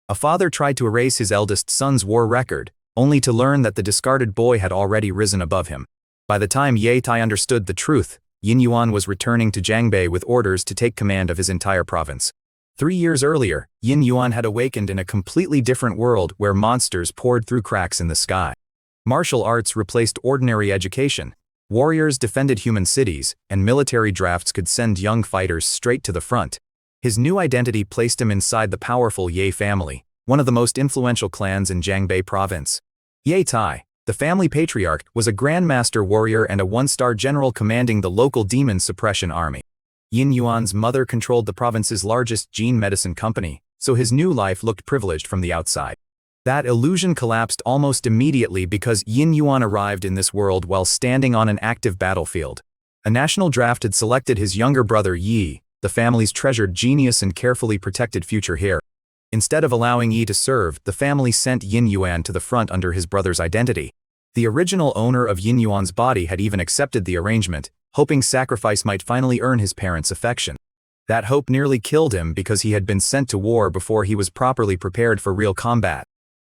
A father tried to erase his eldest son's war record, only to learn that the discarded boy had already risen above him. By the time Ye Tai understood the truth, Yin Yuan was returning to Jiangbei with orders to take command of his entire province. 3 years earlier, Yin Yuan had awakened in a completely different world where monsters poured through cracks in the sky. Martial arts replaced ordinary education. Warriors defended human cities, and military drafts could send young fighters straight to the front. His new identity placed him inside the powerful Ye family, one of the most influential clans in Jiangbei province. Ye Tai, the family patriarch, was a grandmaster warrior and a one-star general commanding the local demon suppression army. Yin Yuan's mother controlled the province's largest gene medicine company, so his new life looked privileged from the outside. That illusion collapsed almost immediately because Yin Yuan arrived in this world while standing on an active battlefield. A national draft had selected his younger brother Yi, the family's treasured genius and carefully protected future heir. Instead of allowing Yi to serve, the family sent Yin Yuan to the front under his brother's identity. The original owner of Yin Yuan's body had even accepted the arrangement, hoping sacrifice might finally earn his parents' affection. That hope nearly killed him because he had been sent to war before he was properly prepared for real combat.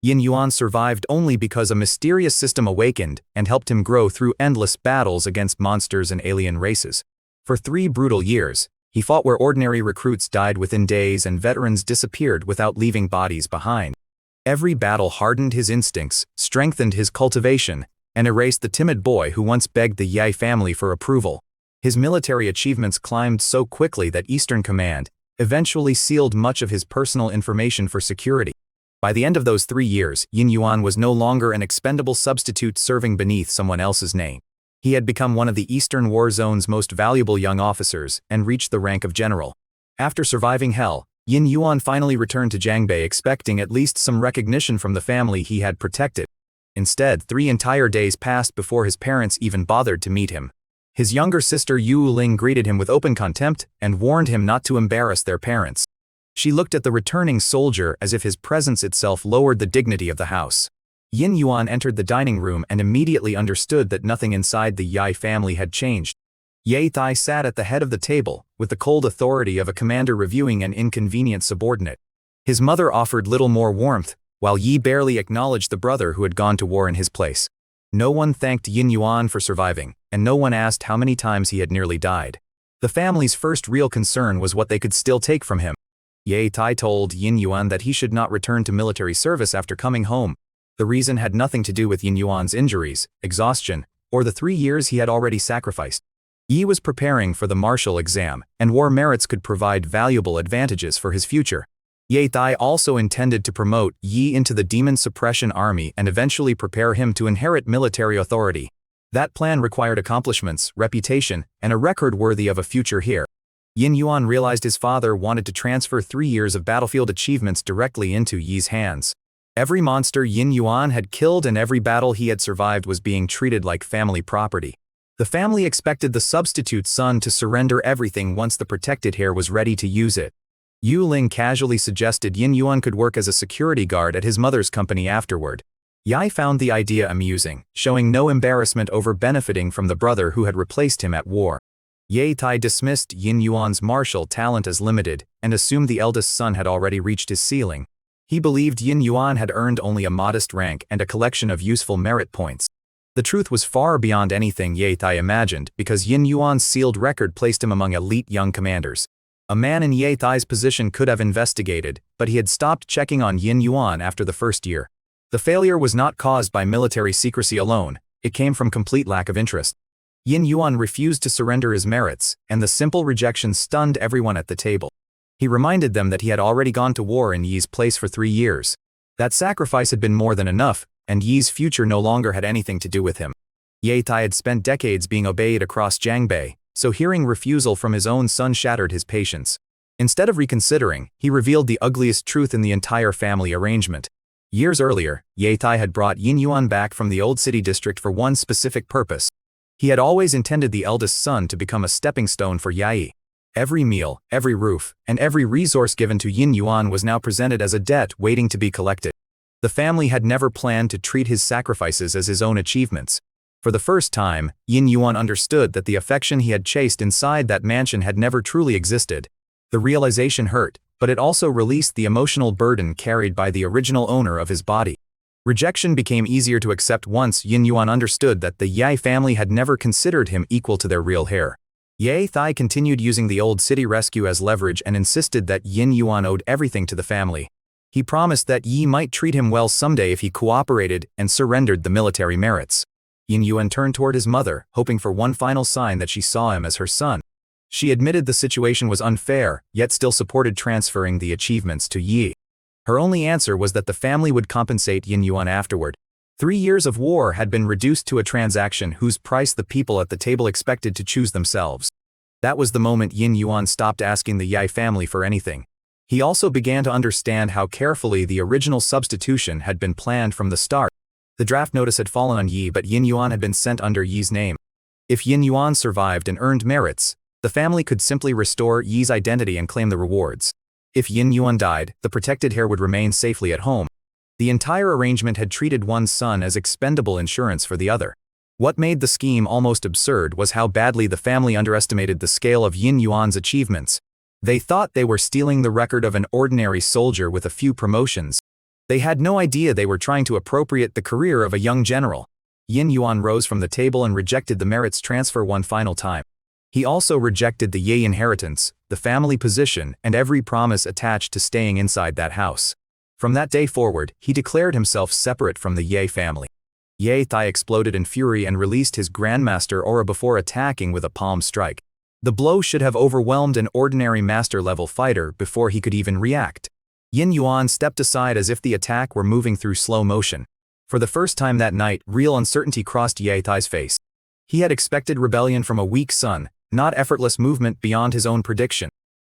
Yin Yuan survived only because a mysterious system awakened and helped him grow through endless battles against monsters and alien races. For 3 brutal years, he fought where ordinary recruits died within days and veterans disappeared without leaving bodies behind. Every battle hardened his instincts, strengthened his cultivation, and erased the timid boy who once begged the Ye family for approval. His military achievements climbed so quickly that Eastern Command eventually sealed much of his personal information for security. By the end of those 3 years, Yin Yuan was no longer an expendable substitute serving beneath someone else's name. He had become one of the Eastern War Zone's most valuable young officers and reached the rank of general. After surviving hell, Yin Yuan finally returned to Jiangbei expecting at least some recognition from the family he had protected. Instead, 3 entire days passed before his parents even bothered to meet him. His younger sister Yu Ling greeted him with open contempt and warned him not to embarrass their parents. She looked at the returning soldier as if his presence itself lowered the dignity of the house. Yin Yuan entered the dining room and immediately understood that nothing inside the Ye family had changed. Ye Tai sat at the head of the table, with the cold authority of a commander reviewing an inconvenient subordinate. His mother offered little more warmth, while Yi barely acknowledged the brother who had gone to war in his place. No one thanked Yin Yuan for surviving, and no one asked how many times he had nearly died. The family's first real concern was what they could still take from him. Ye Tai told Yin Yuan that he should not return to military service after coming home. The reason had nothing to do with Yin Yuan's injuries, exhaustion, or the 3 years he had already sacrificed. Yi was preparing for the martial exam, and war merits could provide valuable advantages for his future. Ye Tai also intended to promote Yi into the demon suppression army and eventually prepare him to inherit military authority. That plan required accomplishments, reputation, and a record worthy of a future heir. Yin Yuan realized his father wanted to transfer 3 years of battlefield achievements directly into Yi's hands. Every monster Yin Yuan had killed and every battle he had survived was being treated like family property. The family expected the substitute son to surrender everything once the protected heir was ready to use it. Yu Ling casually suggested Yin Yuan could work as a security guard at his mother's company afterward. Yi found the idea amusing, showing no embarrassment over benefiting from the brother who had replaced him at war. Ye Tai dismissed Yin Yuan's martial talent as limited and assumed the eldest son had already reached his ceiling. He believed Yin Yuan had earned only a modest rank and a collection of useful merit points. The truth was far beyond anything Ye Tai imagined because Yin Yuan's sealed record placed him among elite young commanders. A man in Ye Tai's position could have investigated, but he had stopped checking on Yin Yuan after the first year. The failure was not caused by military secrecy alone, it came from complete lack of interest. Yin Yuan refused to surrender his merits, and the simple rejection stunned everyone at the table. He reminded them that he had already gone to war in Yi's place for 3 years. That sacrifice had been more than enough, and Yi's future no longer had anything to do with him. Ye Tai had spent decades being obeyed across Jiangbei, so hearing refusal from his own son shattered his patience. Instead of reconsidering, he revealed the ugliest truth in the entire family arrangement. Years earlier, Ye Tai had brought Yin Yuan back from the old city district for one specific purpose. He had always intended the eldest son to become a stepping stone for Yi. Every meal, every roof, and every resource given to Yin Yuan was now presented as a debt waiting to be collected. The family had never planned to treat his sacrifices as his own achievements. For the first time, Yin Yuan understood that the affection he had chased inside that mansion had never truly existed. The realization hurt, but it also released the emotional burden carried by the original owner of his body. Rejection became easier to accept once Yin Yuan understood that the Ye family had never considered him equal to their real heir. Ye Thai continued using the old city rescue as leverage and insisted that Yin Yuan owed everything to the family. He promised that Yi might treat him well someday if he cooperated and surrendered the military merits. Yin Yuan turned toward his mother, hoping for one final sign that she saw him as her son. She admitted the situation was unfair, yet still supported transferring the achievements to Yi. Her only answer was that the family would compensate Yin Yuan afterward. 3 years of war had been reduced to a transaction whose price the people at the table expected to choose themselves. That was the moment Yin Yuan stopped asking the Ye family for anything. He also began to understand how carefully the original substitution had been planned from the start. The draft notice had fallen on Yi, but Yin Yuan had been sent under Yi's name. If Yin Yuan survived and earned merits, the family could simply restore Yi's identity and claim the rewards. If Yin Yuan died, the protected heir would remain safely at home. The entire arrangement had treated one son as expendable insurance for the other. What made the scheme almost absurd was how badly the family underestimated the scale of Yin Yuan's achievements. They thought they were stealing the record of an ordinary soldier with a few promotions. They had no idea they were trying to appropriate the career of a young general. Yin Yuan rose from the table and rejected the merits transfer one final time. He also rejected the Ye inheritance, the family position, and every promise attached to staying inside that house. From that day forward, he declared himself separate from the Ye family. Ye Thai exploded in fury and released his Grandmaster aura before attacking with a palm strike. The blow should have overwhelmed an ordinary master-level fighter before he could even react. Yin Yuan stepped aside as if the attack were moving through slow motion. For the first time that night, real uncertainty crossed Ye Thai's face. He had expected rebellion from a weak son, not effortless movement beyond his own prediction.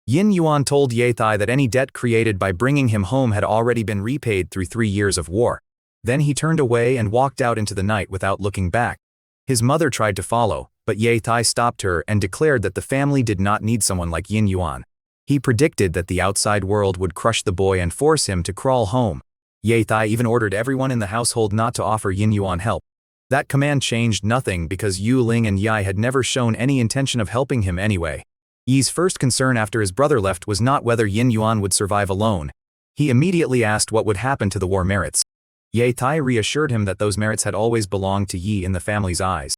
Yin Yuan told Ye Thai that any debt created by bringing him home had already been repaid through 3 years of war. Then he turned away and walked out into the night without looking back. His mother tried to follow, but Ye Thai stopped her and declared that the family did not need someone like Yin Yuan. He predicted that the outside world would crush the boy and force him to crawl home. Ye Thai even ordered everyone in the household not to offer Yin Yuan help. That command changed nothing because Yu Ling and Yai had never shown any intention of helping him anyway. Yi's first concern after his brother left was not whether Yin Yuan would survive alone. He immediately asked what would happen to the war merits. Ye Thai reassured him that those merits had always belonged to Yi in the family's eyes.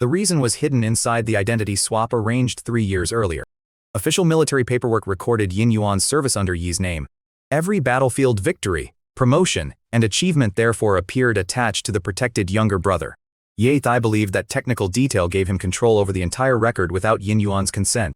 The reason was hidden inside the identity swap arranged 3 years earlier. Official military paperwork recorded Yin Yuan's service under Yi's name. Every battlefield victory, promotion, and achievement therefore appeared attached to the protected younger brother. Ye Thai believed that technical detail gave him control over the entire record without Yin Yuan's consent.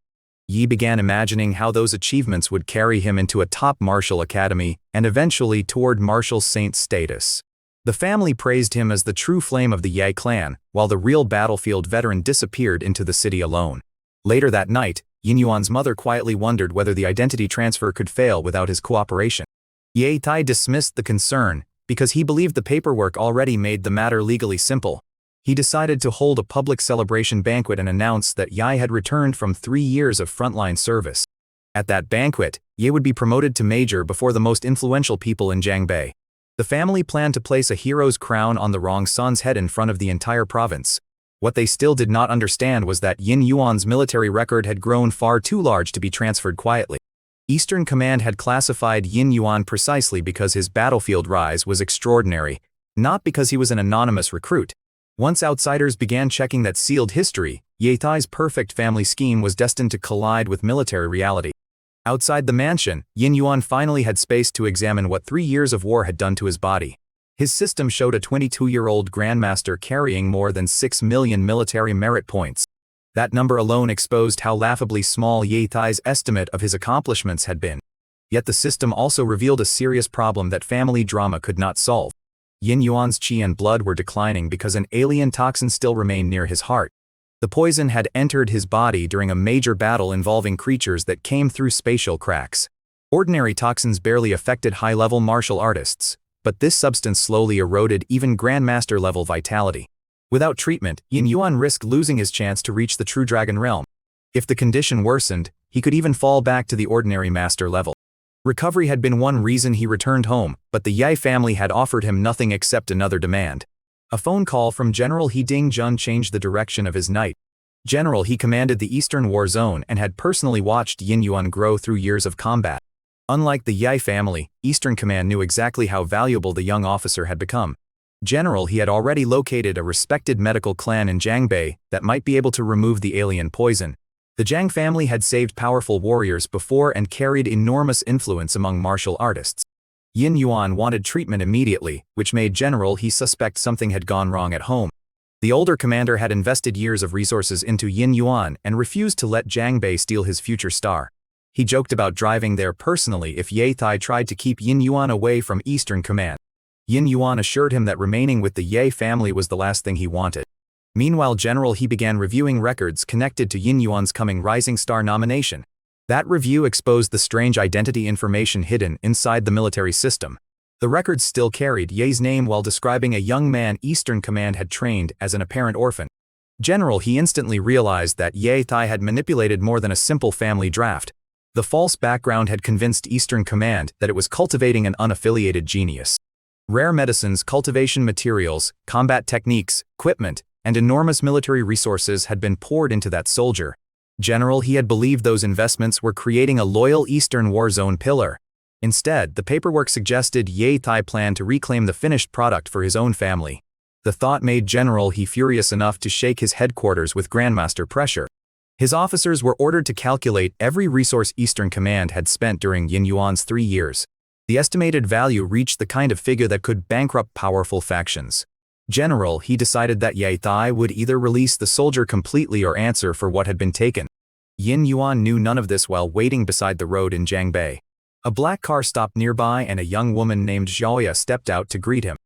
Yi began imagining how those achievements would carry him into a top martial academy and eventually toward martial saint status. The family praised him as the true flame of the Ye clan, while the real battlefield veteran disappeared into the city alone. Later that night, Yin Yuan's mother quietly wondered whether the identity transfer could fail without his cooperation. Ye Thai dismissed the concern because he believed the paperwork already made the matter legally simple. He decided to hold a public celebration banquet and announce that Ye had returned from 3 years of frontline service. At that banquet, Ye would be promoted to major before the most influential people in Jiangbei. The family planned to place a hero's crown on the wrong son's head in front of the entire province. What they still did not understand was that Yin Yuan's military record had grown far too large to be transferred quietly. Eastern Command had classified Yin Yuan precisely because his battlefield rise was extraordinary, not because he was an anonymous recruit. Once outsiders began checking that sealed history, Ye Thai's perfect family scheme was destined to collide with military reality. Outside the mansion, Yin Yuan finally had space to examine what 3 years of war had done to his body. His system showed a 22-year-old Grandmaster carrying more than 6 million military merit points. That number alone exposed how laughably small Ye Thai's estimate of his accomplishments had been. Yet the system also revealed a serious problem that family drama could not solve. Yin Yuan's qi and blood were declining because an alien toxin still remained near his heart. The poison had entered his body during a major battle involving creatures that came through spatial cracks. Ordinary toxins barely affected high-level martial artists, but this substance slowly eroded even Grandmaster-level vitality. Without treatment, Yin Yuan risked losing his chance to reach the true dragon realm. If the condition worsened, he could even fall back to the ordinary master level. Recovery had been one reason he returned home, but the Ye family had offered him nothing except another demand. A phone call from General He Ding-jun changed the direction of his night. General He commanded the Eastern War Zone and had personally watched Yin Yuan grow through years of combat. Unlike the Ye family, Eastern Command knew exactly how valuable the young officer had become. General, he had already located a respected medical clan in Jiangbei that might be able to remove the alien poison. The Jiang family had saved powerful warriors before and carried enormous influence among martial artists. Yin Yuan wanted treatment immediately, which made General he suspect something had gone wrong at home. The older commander had invested years of resources into Yin Yuan and refused to let Jiangbei steal his future star. He joked about driving there personally if Ye Thai tried to keep Yin Yuan away from Eastern Command. Yin Yuan assured him that remaining with the Ye family was the last thing he wanted. Meanwhile, General he began reviewing records connected to Yin Yuan's coming Rising Star nomination. That review exposed the strange identity information hidden inside the military system. The records still carried Ye's name while describing a young man Eastern Command had trained as an apparent orphan. General he instantly realized that Ye Thai had manipulated more than a simple family draft. The false background had convinced Eastern Command that it was cultivating an unaffiliated genius. Rare medicines, cultivation materials, combat techniques, equipment, and enormous military resources had been poured into that soldier. General he had believed those investments were creating a loyal Eastern war zone pillar. Instead, the paperwork suggested Ye Thai planned to reclaim the finished product for his own family. The thought made General he furious enough to shake his headquarters with Grandmaster pressure. His officers were ordered to calculate every resource Eastern Command had spent during Yin Yuan's 3 years. The estimated value reached the kind of figure that could bankrupt powerful factions. General he decided that Ye Thai would either release the soldier completely or answer for what had been taken. Yin Yuan knew none of this while waiting beside the road in Jiangbei. A black car stopped nearby and a young woman named Xiaoya stepped out to greet him.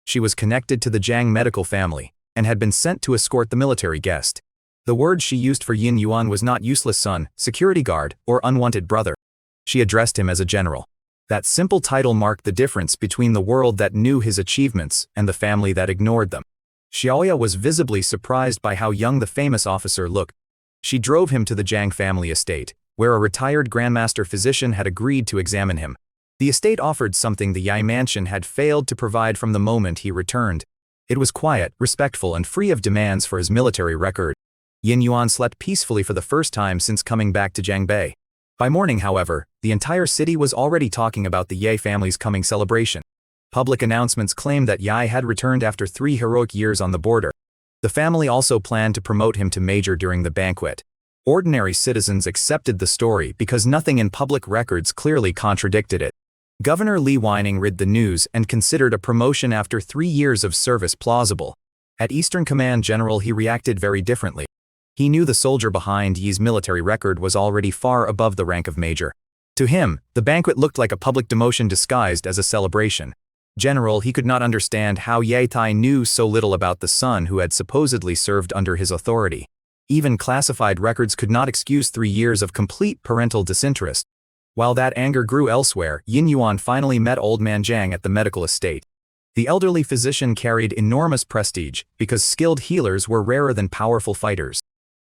She was connected to the Jiang medical family and had been sent to escort the military guest. The word she used for Yin Yuan was not useless son, security guard, or unwanted brother. She addressed him as a general. That simple title marked the difference between the world that knew his achievements and the family that ignored them. Xiaoya was visibly surprised by how young the famous officer looked. She drove him to the Jiang family estate, where a retired Grandmaster physician had agreed to examine him. The estate offered something the Ye mansion had failed to provide from the moment he returned. It was quiet, respectful, and free of demands for his military record. Yin Yuan slept peacefully for the first time since coming back to Jiangbei. By morning, however, the entire city was already talking about the Ye family's coming celebration. Public announcements claimed that Ye had returned after 3 heroic years on the border. The family also planned to promote him to major during the banquet. Ordinary citizens accepted the story because nothing in public records clearly contradicted it. Governor Li Weining read the news and considered a promotion after 3 years of service plausible. At Eastern Command, General he reacted very differently. He knew the soldier behind Ye's military record was already far above the rank of major. To him, the banquet looked like a public demotion disguised as a celebration. General he could not understand how Ye Thai knew so little about the son who had supposedly served under his authority. Even classified records could not excuse 3 years of complete parental disinterest. While that anger grew elsewhere, Yin Yuan finally met Old Man Jiang at the medical estate. The elderly physician carried enormous prestige because skilled healers were rarer than powerful fighters.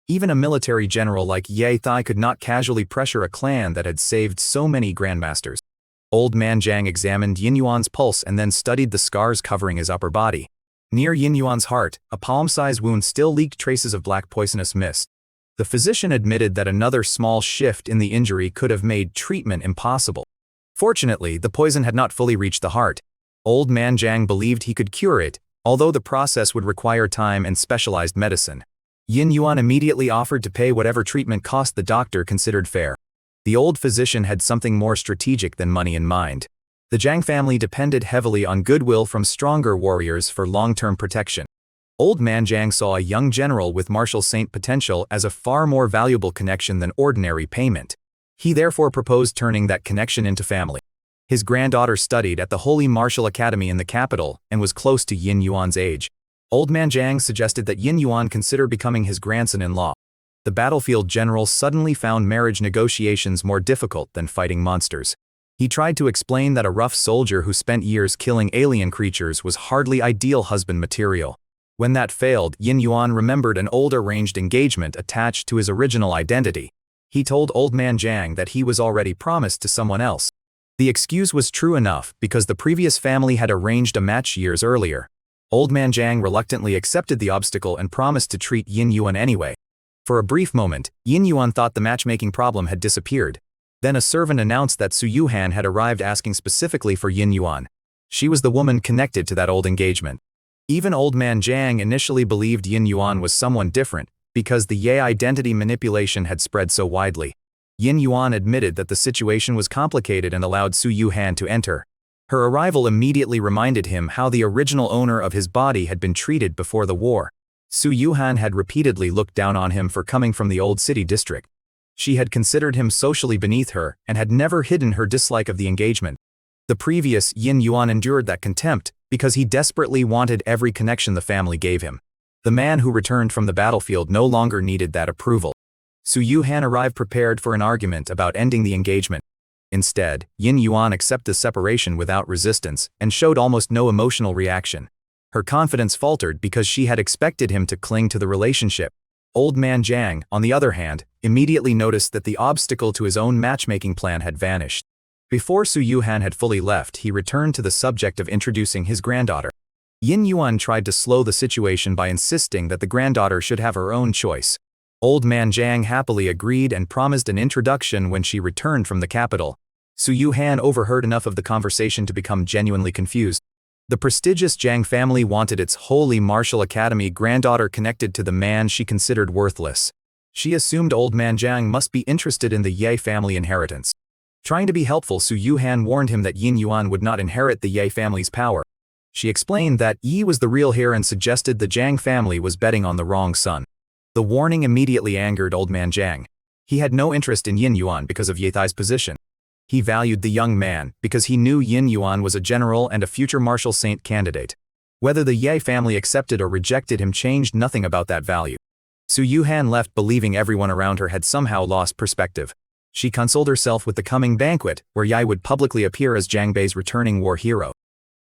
Even a military general like Ye Thai could not casually pressure a clan that had saved so many grandmasters. Old Man Jiang examined Yin Yuan's pulse and then studied the scars covering his upper body. Near Yin Yuan's heart, a palm-sized wound still leaked traces of black poisonous mist. The physician admitted that another small shift in the injury could have made treatment impossible. Fortunately, the poison had not fully reached the heart. Old Man Jiang believed he could cure it, although the process would require time and specialized medicine. Yin Yuan immediately offered to pay whatever treatment cost the doctor considered fair. The old physician had something more strategic than money in mind. The Jiang family depended heavily on goodwill from stronger warriors for long-term protection. Old Man Jiang saw a young general with martial saint potential as a far more valuable connection than ordinary payment. He therefore proposed turning that connection into family. His granddaughter studied at the Holy Martial Academy in the capital and was close to Yin Yuan's age. Old Man Jiang suggested that Yin Yuan consider becoming his grandson-in-law. The battlefield general suddenly found marriage negotiations more difficult than fighting monsters. He tried to explain that a rough soldier who spent years killing alien creatures was hardly ideal husband material. When that failed, Yin Yuan remembered an old arranged engagement attached to his original identity. He told Old Man Jiang that he was already promised to someone else. The excuse was true enough because the previous family had arranged a match years earlier. Old Man Jiang reluctantly accepted the obstacle and promised to treat Yin Yuan anyway. For a brief moment, Yin Yuan thought the matchmaking problem had disappeared. Then a servant announced that Su Yuhan had arrived asking specifically for Yin Yuan. She was the woman connected to that old engagement. Even old man Jiang initially believed Yin Yuan was someone different, because the Ye identity manipulation had spread so widely. Yin Yuan admitted that the situation was complicated and allowed Su Yuhan to enter. Her arrival immediately reminded him how the original owner of his body had been treated before the war. Su Yuhan had repeatedly looked down on him for coming from the old city district. She had considered him socially beneath her and had never hidden her dislike of the engagement. The previous Yin Yuan endured that contempt because he desperately wanted every connection the family gave him. The man who returned from the battlefield no longer needed that approval. Su Yuhan arrived prepared for an argument about ending the engagement. Instead, Yin Yuan accepted the separation without resistance and showed almost no emotional reaction. Her confidence faltered because she had expected him to cling to the relationship. Old man Jiang, on the other hand, immediately noticed that the obstacle to his own matchmaking plan had vanished. Before Su Yuhan had fully left, he returned to the subject of introducing his granddaughter. Yin Yuan tried to slow the situation by insisting that the granddaughter should have her own choice. Old man Jiang happily agreed and promised an introduction when she returned from the capital. Su Yuhan overheard enough of the conversation to become genuinely confused. The prestigious Jiang family wanted its holy martial academy granddaughter connected to the man she considered worthless. She assumed old man Jiang must be interested in the Ye family inheritance. Trying to be helpful, Su Yuhan warned him that Yin Yuan would not inherit the Ye family's power. She explained that Yi was the real heir and suggested the Jiang family was betting on the wrong son. The warning immediately angered old man Jiang. He had no interest in Yin Yuan because of Ye Thai's position. He valued the young man because he knew Yin Yuan was a general and a future martial saint candidate. Whether the Ye family accepted or rejected him changed nothing about that value. Su Yuhan left believing everyone around her had somehow lost perspective. She consoled herself with the coming banquet, where Ye would publicly appear as Jiang Bei's returning war hero.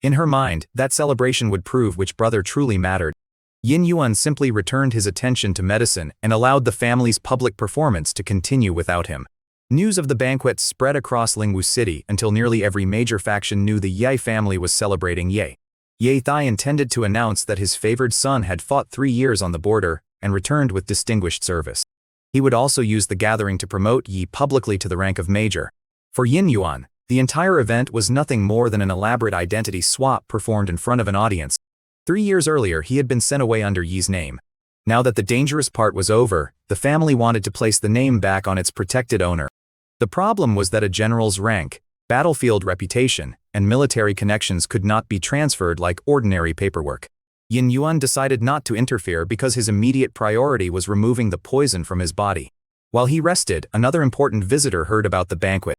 In her mind, that celebration would prove which brother truly mattered. Yin Yuan simply returned his attention to medicine and allowed the family's public performance to continue without him. News of the banquet spread across Lingwu City until nearly every major faction knew the Ye family was celebrating Ye. Ye Thai intended to announce that his favored son had fought 3 years on the border and returned with distinguished service. He would also use the gathering to promote Yi publicly to the rank of major. For Yin Yuan, the entire event was nothing more than an elaborate identity swap performed in front of an audience. 3 years earlier, he had been sent away under Yi's name. Now that the dangerous part was over, the family wanted to place the name back on its protected owner. The problem was that a general's rank, battlefield reputation, and military connections could not be transferred like ordinary paperwork. Yin Yuan decided not to interfere because his immediate priority was removing the poison from his body. While he rested, another important visitor heard about the banquet.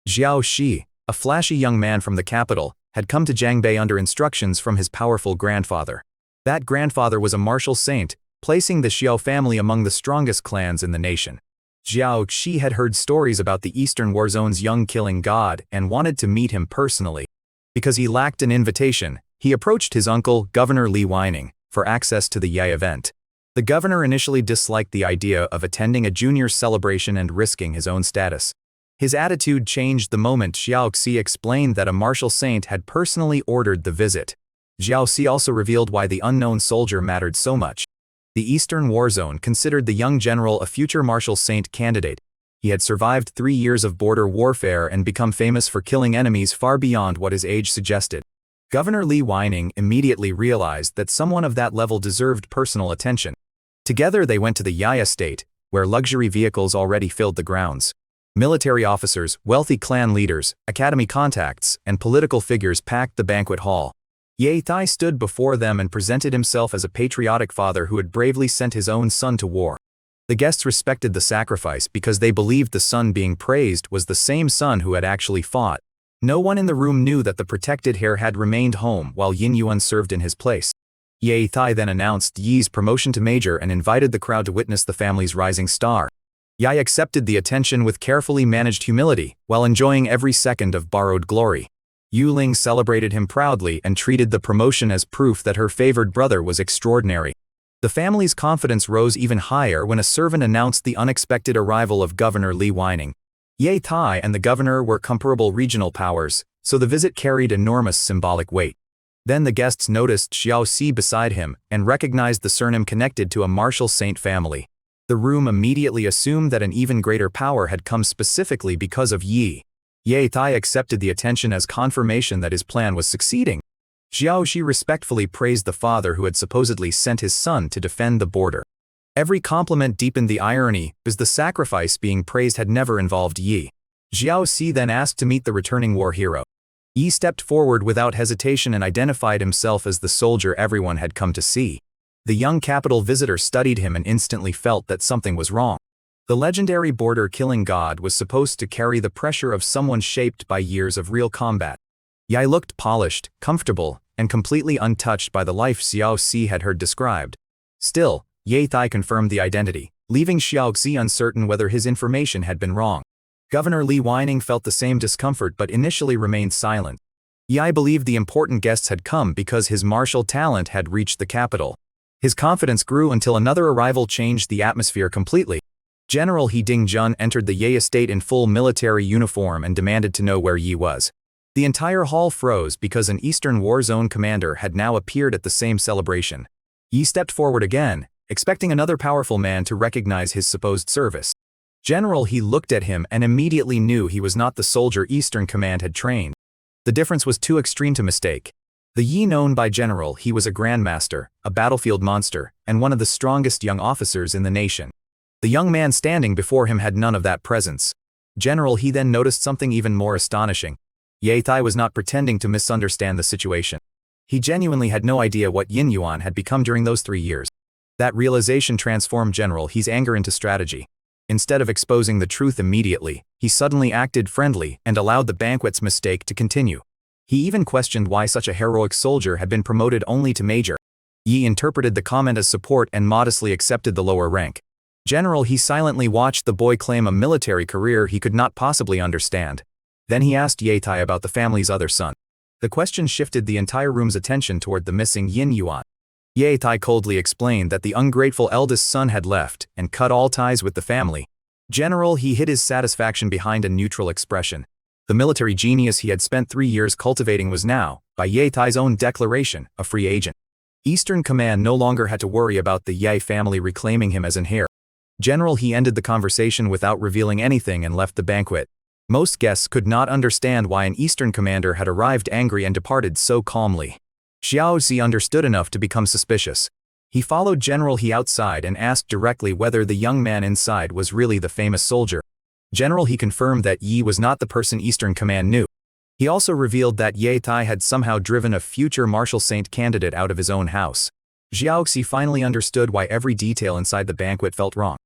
Xiao Shi, a flashy young man from the capital, had come to Jiang Bei under instructions from his powerful grandfather. That grandfather was a martial saint, placing the Xiao family among the strongest clans in the nation. Xiao Shi had heard stories about the Eastern War Zone's young killing god and wanted to meet him personally. Because he lacked an invitation, he approached his uncle, Governor Li Weining, for access to the Ye event. The governor initially disliked the idea of attending a junior's celebration and risking his own status. His attitude changed the moment Xiao Xi explained that a martial saint had personally ordered the visit. Xiao Xi also revealed why the unknown soldier mattered so much. The Eastern War Zone considered the young general a future martial saint candidate. He had survived 3 years of border warfare and become famous for killing enemies far beyond what his age suggested. Governor Li Weining immediately realized that someone of that level deserved personal attention. Together they went to the Ye estate, where luxury vehicles already filled the grounds. Military officers, wealthy clan leaders, academy contacts, and political figures packed the banquet hall. Ye Thai stood before them and presented himself as a patriotic father who had bravely sent his own son to war. The guests respected the sacrifice because they believed the son being praised was the same son who had actually fought. No one in the room knew that the protected heir had remained home while Yin Yuan served in his place. Ye Thai then announced Yi's promotion to major and invited the crowd to witness the family's rising star. Ye accepted the attention with carefully managed humility, while enjoying every second of borrowed glory. Yu Ling celebrated him proudly and treated the promotion as proof that her favored brother was extraordinary. The family's confidence rose even higher when a servant announced the unexpected arrival of Governor Li Weining. Ye Thai and the governor were comparable regional powers, so the visit carried enormous symbolic weight. Then the guests noticed Xiao Xi beside him and recognized the surname connected to a martial saint family. The room immediately assumed that an even greater power had come specifically because of Ye. Ye Tai accepted the attention as confirmation that his plan was succeeding. Xiao Xi respectfully praised the father who had supposedly sent his son to defend the border. Every compliment deepened the irony, as the sacrifice being praised had never involved Yi. Xiao Xi then asked to meet the returning war hero. Yi stepped forward without hesitation and identified himself as the soldier everyone had come to see. The young capital visitor studied him and instantly felt that something was wrong. The legendary border-killing god was supposed to carry the pressure of someone shaped by years of real combat. Yi looked polished, comfortable, and completely untouched by the life Xiao Xi had heard described. Still, Ye Tai confirmed the identity, leaving Xiao Xi uncertain whether his information had been wrong. Governor Li Weining felt the same discomfort but initially remained silent. Yi believed the important guests had come because his martial talent had reached the capital. His confidence grew until another arrival changed the atmosphere completely. General He Dingjun entered the Ye estate in full military uniform and demanded to know where Yi was. The entire hall froze because an Eastern War Zone commander had now appeared at the same celebration. Yi stepped forward again, expecting another powerful man to recognize his supposed service. General He looked at him and immediately knew he was not the soldier Eastern Command had trained. The difference was too extreme to mistake. The Yi known by General He was a grandmaster, a battlefield monster, and one of the strongest young officers in the nation. The young man standing before him had none of that presence. General He then noticed something even more astonishing. Ye Tai was not pretending to misunderstand the situation. He genuinely had no idea what Yin Yuan had become during those 3 years. That realization transformed General He's anger into strategy. Instead of exposing the truth immediately, he suddenly acted friendly and allowed the banquet's mistake to continue. He even questioned why such a heroic soldier had been promoted only to major. Yi interpreted the comment as support and modestly accepted the lower rank. General He silently watched the boy claim a military career he could not possibly understand. Then he asked Ye Tai about the family's other son. The question shifted the entire room's attention toward the missing Yin Yuan. Ye Tai coldly explained that the ungrateful eldest son had left and cut all ties with the family. General He hid his satisfaction behind a neutral expression. The military genius he had spent 3 years cultivating was now, by Ye Tai's own declaration, a free agent. Eastern Command no longer had to worry about the Ye family reclaiming him as an heir. General He ended the conversation without revealing anything and left the banquet. Most guests could not understand why an Eastern commander had arrived angry and departed so calmly. Xiao Xi understood enough to become suspicious. He followed General He outside and asked directly whether the young man inside was really the famous soldier. General He confirmed that Yi was not the person Eastern Command knew. He also revealed that Ye Tai had somehow driven a future Marshal Saint candidate out of his own house. Xiao Xi finally understood why every detail inside the banquet felt wrong.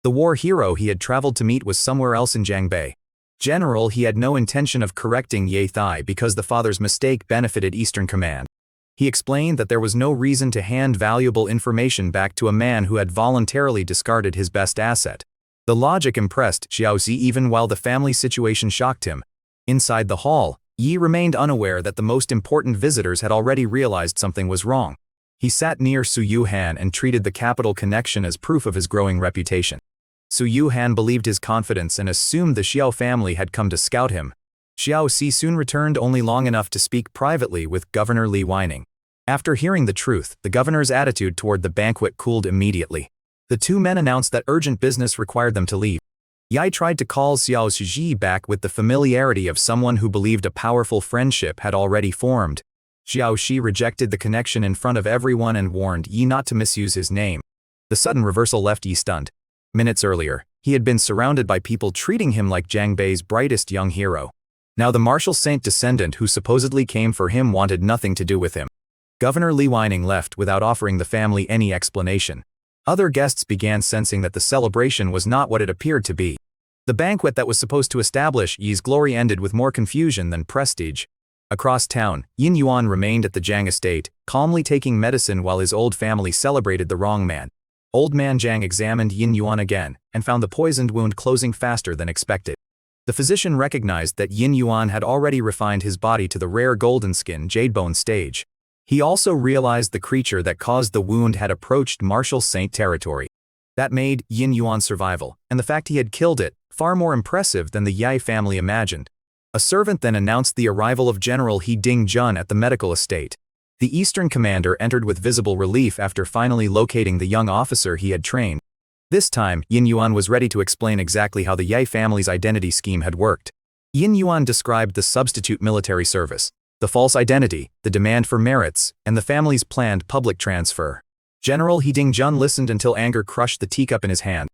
The war hero he had traveled to meet was somewhere else in Jiangbei. General He had no intention of correcting Ye Tai because the father's mistake benefited Eastern Command. He explained that there was no reason to hand valuable information back to a man who had voluntarily discarded his best asset. The logic impressed Xiao Xi even while the family situation shocked him. Inside the hall, Yi remained unaware that the most important visitors had already realized something was wrong. He sat near Su Yuhan and treated the capital connection as proof of his growing reputation. Su Yuhan believed his confidence and assumed the Xiao family had come to scout him. Xiao Xi soon returned only long enough to speak privately with Governor Li Weining. After hearing the truth, the governor's attitude toward the banquet cooled immediately. The two men announced that urgent business required them to leave. Yi tried to call Xiao Xi back with the familiarity of someone who believed a powerful friendship had already formed. Xiao Xi rejected the connection in front of everyone and warned Yi not to misuse his name. The sudden reversal left Yi stunned. Minutes earlier, he had been surrounded by people treating him like Jiangbei's brightest young hero. Now the Marshal Saint descendant who supposedly came for him wanted nothing to do with him. Governor Li Weining left without offering the family any explanation. Other guests began sensing that the celebration was not what it appeared to be. The banquet that was supposed to establish Yi's glory ended with more confusion than prestige. Across town, Yin Yuan remained at the Jiang estate, calmly taking medicine while his old family celebrated the wrong man. Old man Jiang examined Yin Yuan again, and found the poisoned wound closing faster than expected. The physician recognized that Yin Yuan had already refined his body to the rare golden skin jadebone stage. He also realized the creature that caused the wound had approached Marshal Saint territory. That made Yin Yuan's survival, and the fact he had killed it, far more impressive than the Yai family imagined. A servant then announced the arrival of General He Dingjun at the medical estate. The Eastern commander entered with visible relief after finally locating the young officer he had trained. This time, Yin Yuan was ready to explain exactly how the Ye family's identity scheme had worked. Yin Yuan described the substitute military service, the false identity, the demand for merits, and the family's planned public transfer. General He Ding-jun listened until anger crushed the teacup in his hand.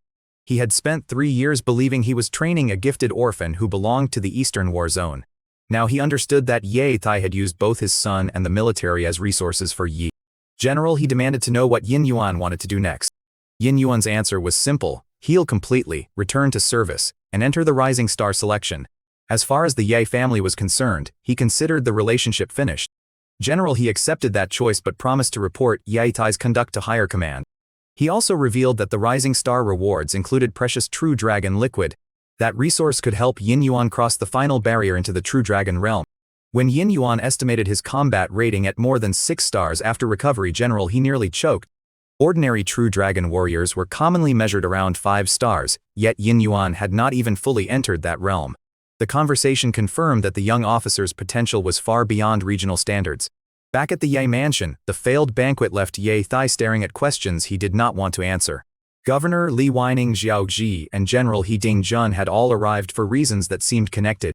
He had spent 3 years believing he was training a gifted orphan who belonged to the Eastern War Zone. Now he understood that Ye Tai had used both his son and the military as resources for Yi. General, he demanded to know what Yin Yuan wanted to do next. Yin Yuan's answer was simple: heal completely, return to service, and enter the Rising Star selection. As far as the Ye family was concerned, he considered the relationship finished. General, he accepted that choice but promised to report Ye Tai's conduct to higher command. He also revealed that the Rising Star rewards included precious True Dragon liquid. That resource could help Yin Yuan cross the final barrier into the True Dragon realm. When Yin Yuan estimated his combat rating at more than 6 stars after recovery, General, he nearly choked. Ordinary True Dragon warriors were commonly measured around 5 stars, yet Yin Yuan had not even fully entered that realm. The conversation confirmed that the young officer's potential was far beyond regional standards. Back at the Ye mansion, the failed banquet left Ye Tai staring at questions he did not want to answer. Governor Li Weining, Xiaoji, and General He Ding-jun had all arrived for reasons that seemed connected.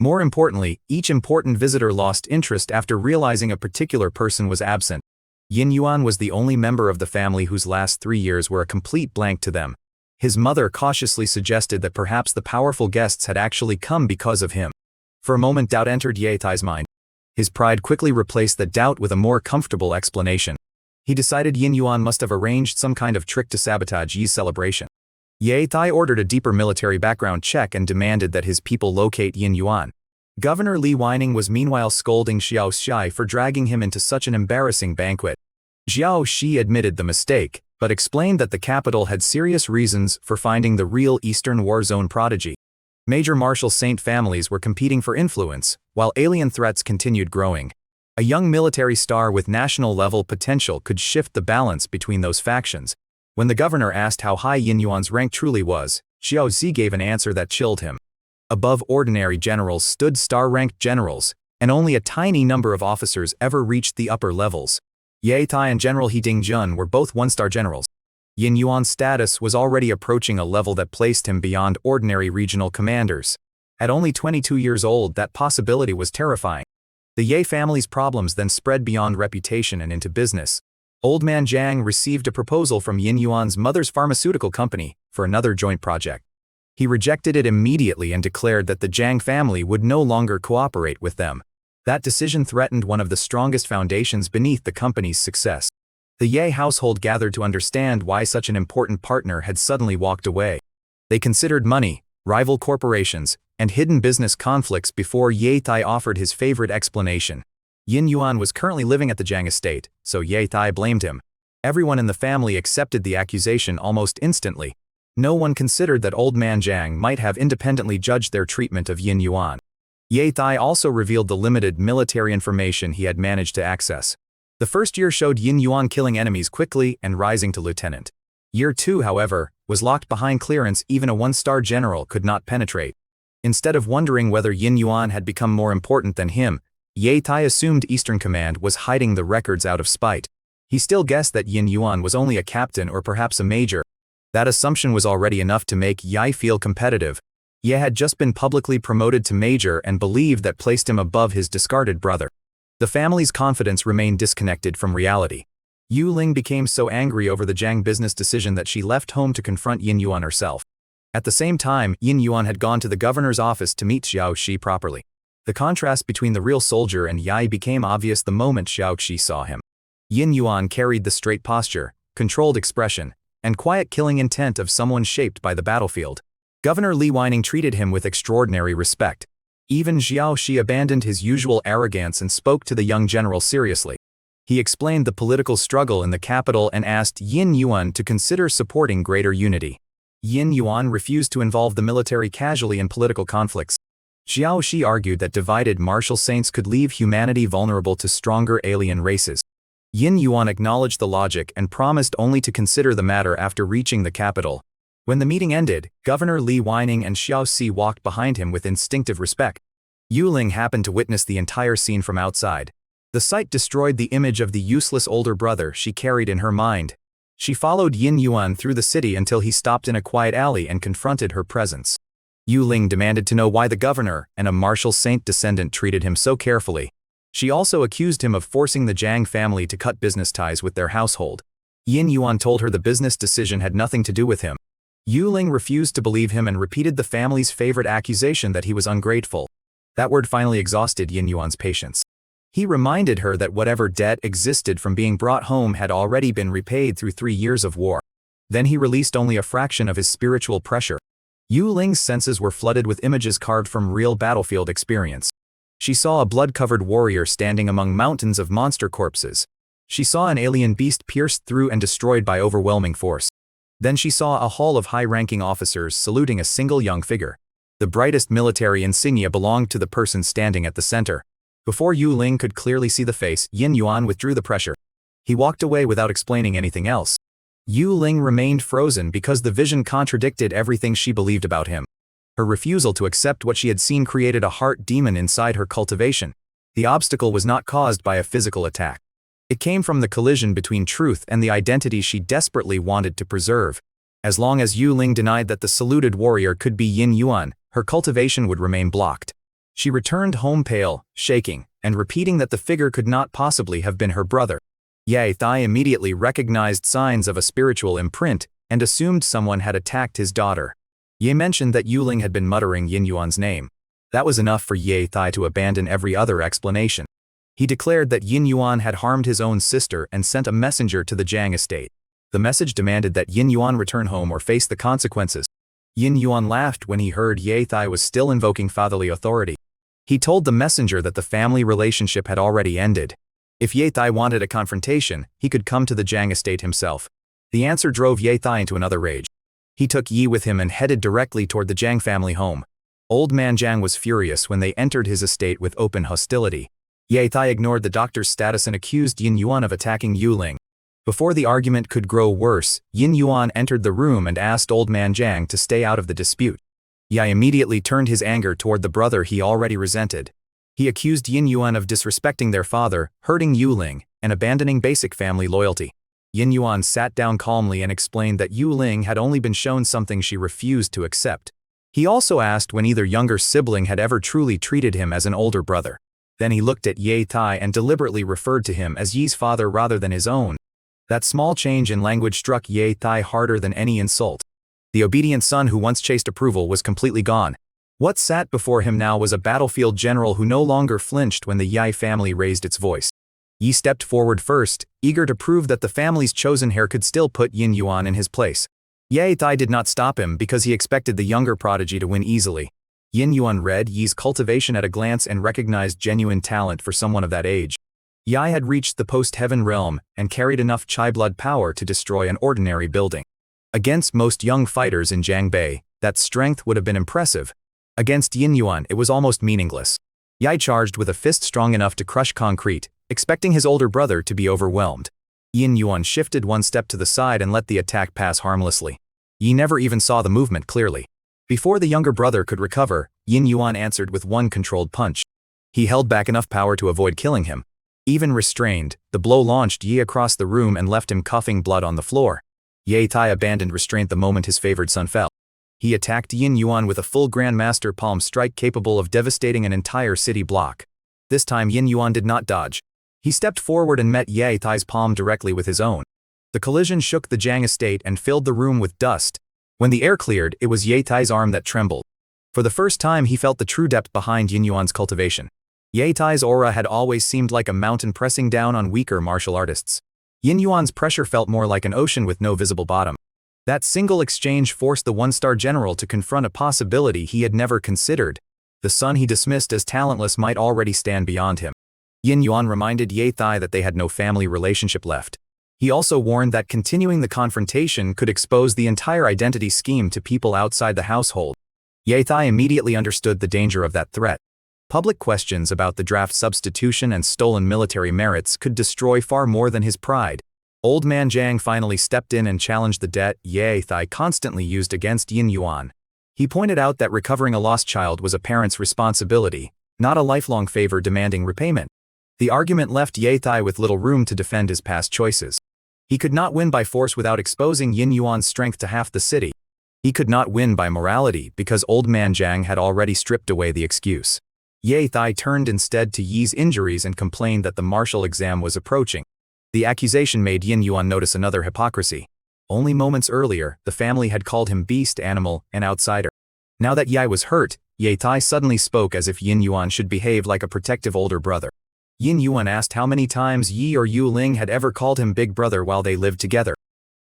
More importantly, each important visitor lost interest after realizing a particular person was absent. Yin Yuan was the only member of the family whose last 3 years were a complete blank to them. His mother cautiously suggested that perhaps the powerful guests had actually come because of him. For a moment, doubt entered Ye Tai's mind. His pride quickly replaced the doubt with a more comfortable explanation. He decided Yin Yuan must have arranged some kind of trick to sabotage Yi's celebration. Ye Tai ordered a deeper military background check and demanded that his people locate Yin Yuan. Governor Li Weining was meanwhile scolding Xiao Xi for dragging him into such an embarrassing banquet. Xiao Xi admitted the mistake, but explained that the capital had serious reasons for finding the real Eastern War Zone prodigy. Major martial saint families were competing for influence, while alien threats continued growing. A young military star with national-level potential could shift the balance between those factions. When the governor asked how high Yin Yuan's rank truly was, Xiao Zi gave an answer that chilled him. Above ordinary generals stood star-ranked generals, and only a tiny number of officers ever reached the upper levels. Ye Tai and General He Ding-jun were both one-star generals. Yin Yuan's status was already approaching a level that placed him beyond ordinary regional commanders. At only 22 years old, that possibility was terrifying. The Ye family's problems then spread beyond reputation and into business. Old Man Jiang received a proposal from Yin Yuan's mother's pharmaceutical company for another joint project. He rejected it immediately and declared that the Jiang family would no longer cooperate with them. That decision threatened one of the strongest foundations beneath the company's success. The Ye household gathered to understand why such an important partner had suddenly walked away. They considered money, rival corporations, and hidden business conflicts before Ye Tai offered his favorite explanation. Yin Yuan was currently living at the Jiang estate, so Ye Tai blamed him. Everyone in the family accepted the accusation almost instantly. No one considered that Old Man Jiang might have independently judged their treatment of Yin Yuan. Ye Tai also revealed the limited military information he had managed to access. The first year showed Yin Yuan killing enemies quickly and rising to lieutenant. Year 2, however, was locked behind clearance even a 1-star general could not penetrate. Instead of wondering whether Yin Yuan had become more important than him, Ye Tai assumed Eastern Command was hiding the records out of spite. He still guessed that Yin Yuan was only a captain or perhaps a major. That assumption was already enough to make Ye feel competitive. Ye had just been publicly promoted to major and believed that placed him above his discarded brother. The family's confidence remained disconnected from reality. Yu Ling became so angry over the Jiang business decision that she left home to confront Yin Yuan herself. At the same time, Yin Yuan had gone to the governor's office to meet Xiao Xi properly. The contrast between the real soldier and Ye became obvious the moment Xiao Xi saw him. Yin Yuan carried the straight posture, controlled expression, and quiet killing intent of someone shaped by the battlefield. Governor Li Weining treated him with extraordinary respect. Even Xiao Xi abandoned his usual arrogance and spoke to the young general seriously. He explained the political struggle in the capital and asked Yin Yuan to consider supporting greater unity. Yin Yuan refused to involve the military casually in political conflicts. Xiao Xi argued that divided martial saints could leave humanity vulnerable to stronger alien races. Yin Yuan acknowledged the logic and promised only to consider the matter after reaching the capital. When the meeting ended, Governor Li Weining and Xiao Xi walked behind him with instinctive respect. Yu Ling happened to witness the entire scene from outside. The sight destroyed the image of the useless older brother she carried in her mind. She followed Yin Yuan through the city until he stopped in a quiet alley and confronted her presence. Yu Ling demanded to know why the governor and a martial saint descendant treated him so carefully. She also accused him of forcing the Jiang family to cut business ties with their household. Yin Yuan told her the business decision had nothing to do with him. Yu Ling refused to believe him and repeated the family's favorite accusation that he was ungrateful. That word finally exhausted Yin Yuan's patience. He reminded her that whatever debt existed from being brought home had already been repaid through 3 years of war. Then he released only a fraction of his spiritual pressure. Yu Ling's senses were flooded with images carved from real battlefield experience. She saw a blood-covered warrior standing among mountains of monster corpses. She saw an alien beast pierced through and destroyed by overwhelming force. Then she saw a hall of high-ranking officers saluting a single young figure. The brightest military insignia belonged to the person standing at the center. Before Yu Ling could clearly see the face, Yin Yuan withdrew the pressure. He walked away without explaining anything else. Yu Ling remained frozen because the vision contradicted everything she believed about him. Her refusal to accept what she had seen created a heart demon inside her cultivation. The obstacle was not caused by a physical attack. It came from the collision between truth and the identity she desperately wanted to preserve. As long as Yu Ling denied that the saluted warrior could be Yin Yuan, her cultivation would remain blocked. She returned home pale, shaking, and repeating that the figure could not possibly have been her brother. Ye Thai immediately recognized signs of a spiritual imprint and assumed someone had attacked his daughter. Ye mentioned that Yu Ling had been muttering Yin Yuan's name. That was enough for Ye Thai to abandon every other explanation. He declared that Yin Yuan had harmed his own sister and sent a messenger to the Jiang estate. The message demanded that Yin Yuan return home or face the consequences. Yin Yuan laughed when he heard Ye Thai was still invoking fatherly authority. He told the messenger that the family relationship had already ended. If Ye Thai wanted a confrontation, he could come to the Jiang estate himself. The answer drove Ye Thai into another rage. He took Yi with him and headed directly toward the Jiang family home. Old man Jiang was furious when they entered his estate with open hostility. Ye Thai ignored the doctor's status and accused Yin Yuan of attacking Yu Ling. Before the argument could grow worse, Yin Yuan entered the room and asked old man Jiang to stay out of the dispute. Yi immediately turned his anger toward the brother he already resented. He accused Yin Yuan of disrespecting their father, hurting Yu Ling, and abandoning basic family loyalty. Yin Yuan sat down calmly and explained that Yu Ling had only been shown something she refused to accept. He also asked when either younger sibling had ever truly treated him as an older brother. Then he looked at Ye Thai and deliberately referred to him as Yi's father rather than his own. That small change in language struck Ye Thai harder than any insult. The obedient son who once chased approval was completely gone. What sat before him now was a battlefield general who no longer flinched when the Yi family raised its voice. Yi stepped forward first, eager to prove that the family's chosen heir could still put Yin Yuan in his place. Ye Thai did not stop him because he expected the younger prodigy to win easily. Yin Yuan read Yi's cultivation at a glance and recognized genuine talent for someone of that age. Yi had reached the post-heaven realm and carried enough Chai blood power to destroy an ordinary building. Against most young fighters in Jiangbei, that strength would have been impressive. Against Yin Yuan, it was almost meaningless. Yi charged with a fist strong enough to crush concrete, expecting his older brother to be overwhelmed. Yin Yuan shifted one step to the side and let the attack pass harmlessly. Yi never even saw the movement clearly. Before the younger brother could recover, Yin Yuan answered with one controlled punch. He held back enough power to avoid killing him. Even restrained, the blow launched Yi across the room and left him coughing blood on the floor. Ye Thai abandoned restraint the moment his favored son fell. He attacked Yin Yuan with a full Grandmaster palm strike capable of devastating an entire city block. This time Yin Yuan did not dodge. He stepped forward and met Ye Thai's palm directly with his own. The collision shook the Jiang estate and filled the room with dust. When the air cleared, it was Ye Thai's arm that trembled. For the first time he felt the true depth behind Yin Yuan's cultivation. Ye Thai's aura had always seemed like a mountain pressing down on weaker martial artists. Yin Yuan's pressure felt more like an ocean with no visible bottom. That single exchange forced the one-star general to confront a possibility he had never considered. The son he dismissed as talentless might already stand beyond him. Yin Yuan reminded Ye Thai that they had no family relationship left. He also warned that continuing the confrontation could expose the entire identity scheme to people outside the household. Ye Thai immediately understood the danger of that threat. Public questions about the draft substitution and stolen military merits could destroy far more than his pride. Old man Jiang finally stepped in and challenged the debt Ye Thai constantly used against Yin Yuan. He pointed out that recovering a lost child was a parent's responsibility, not a lifelong favor demanding repayment. The argument left Ye Thai with little room to defend his past choices. He could not win by force without exposing Yin Yuan's strength to half the city. He could not win by morality because old man Jiang had already stripped away the excuse. Ye Thai turned instead to Yi's injuries and complained that the martial exam was approaching. The accusation made Yin Yuan notice another hypocrisy. Only moments earlier, the family had called him beast, animal, and outsider. Now that Yi was hurt, Ye Thai suddenly spoke as if Yin Yuan should behave like a protective older brother. Yin Yuan asked how many times Yi or Yu Ling had ever called him big brother while they lived together.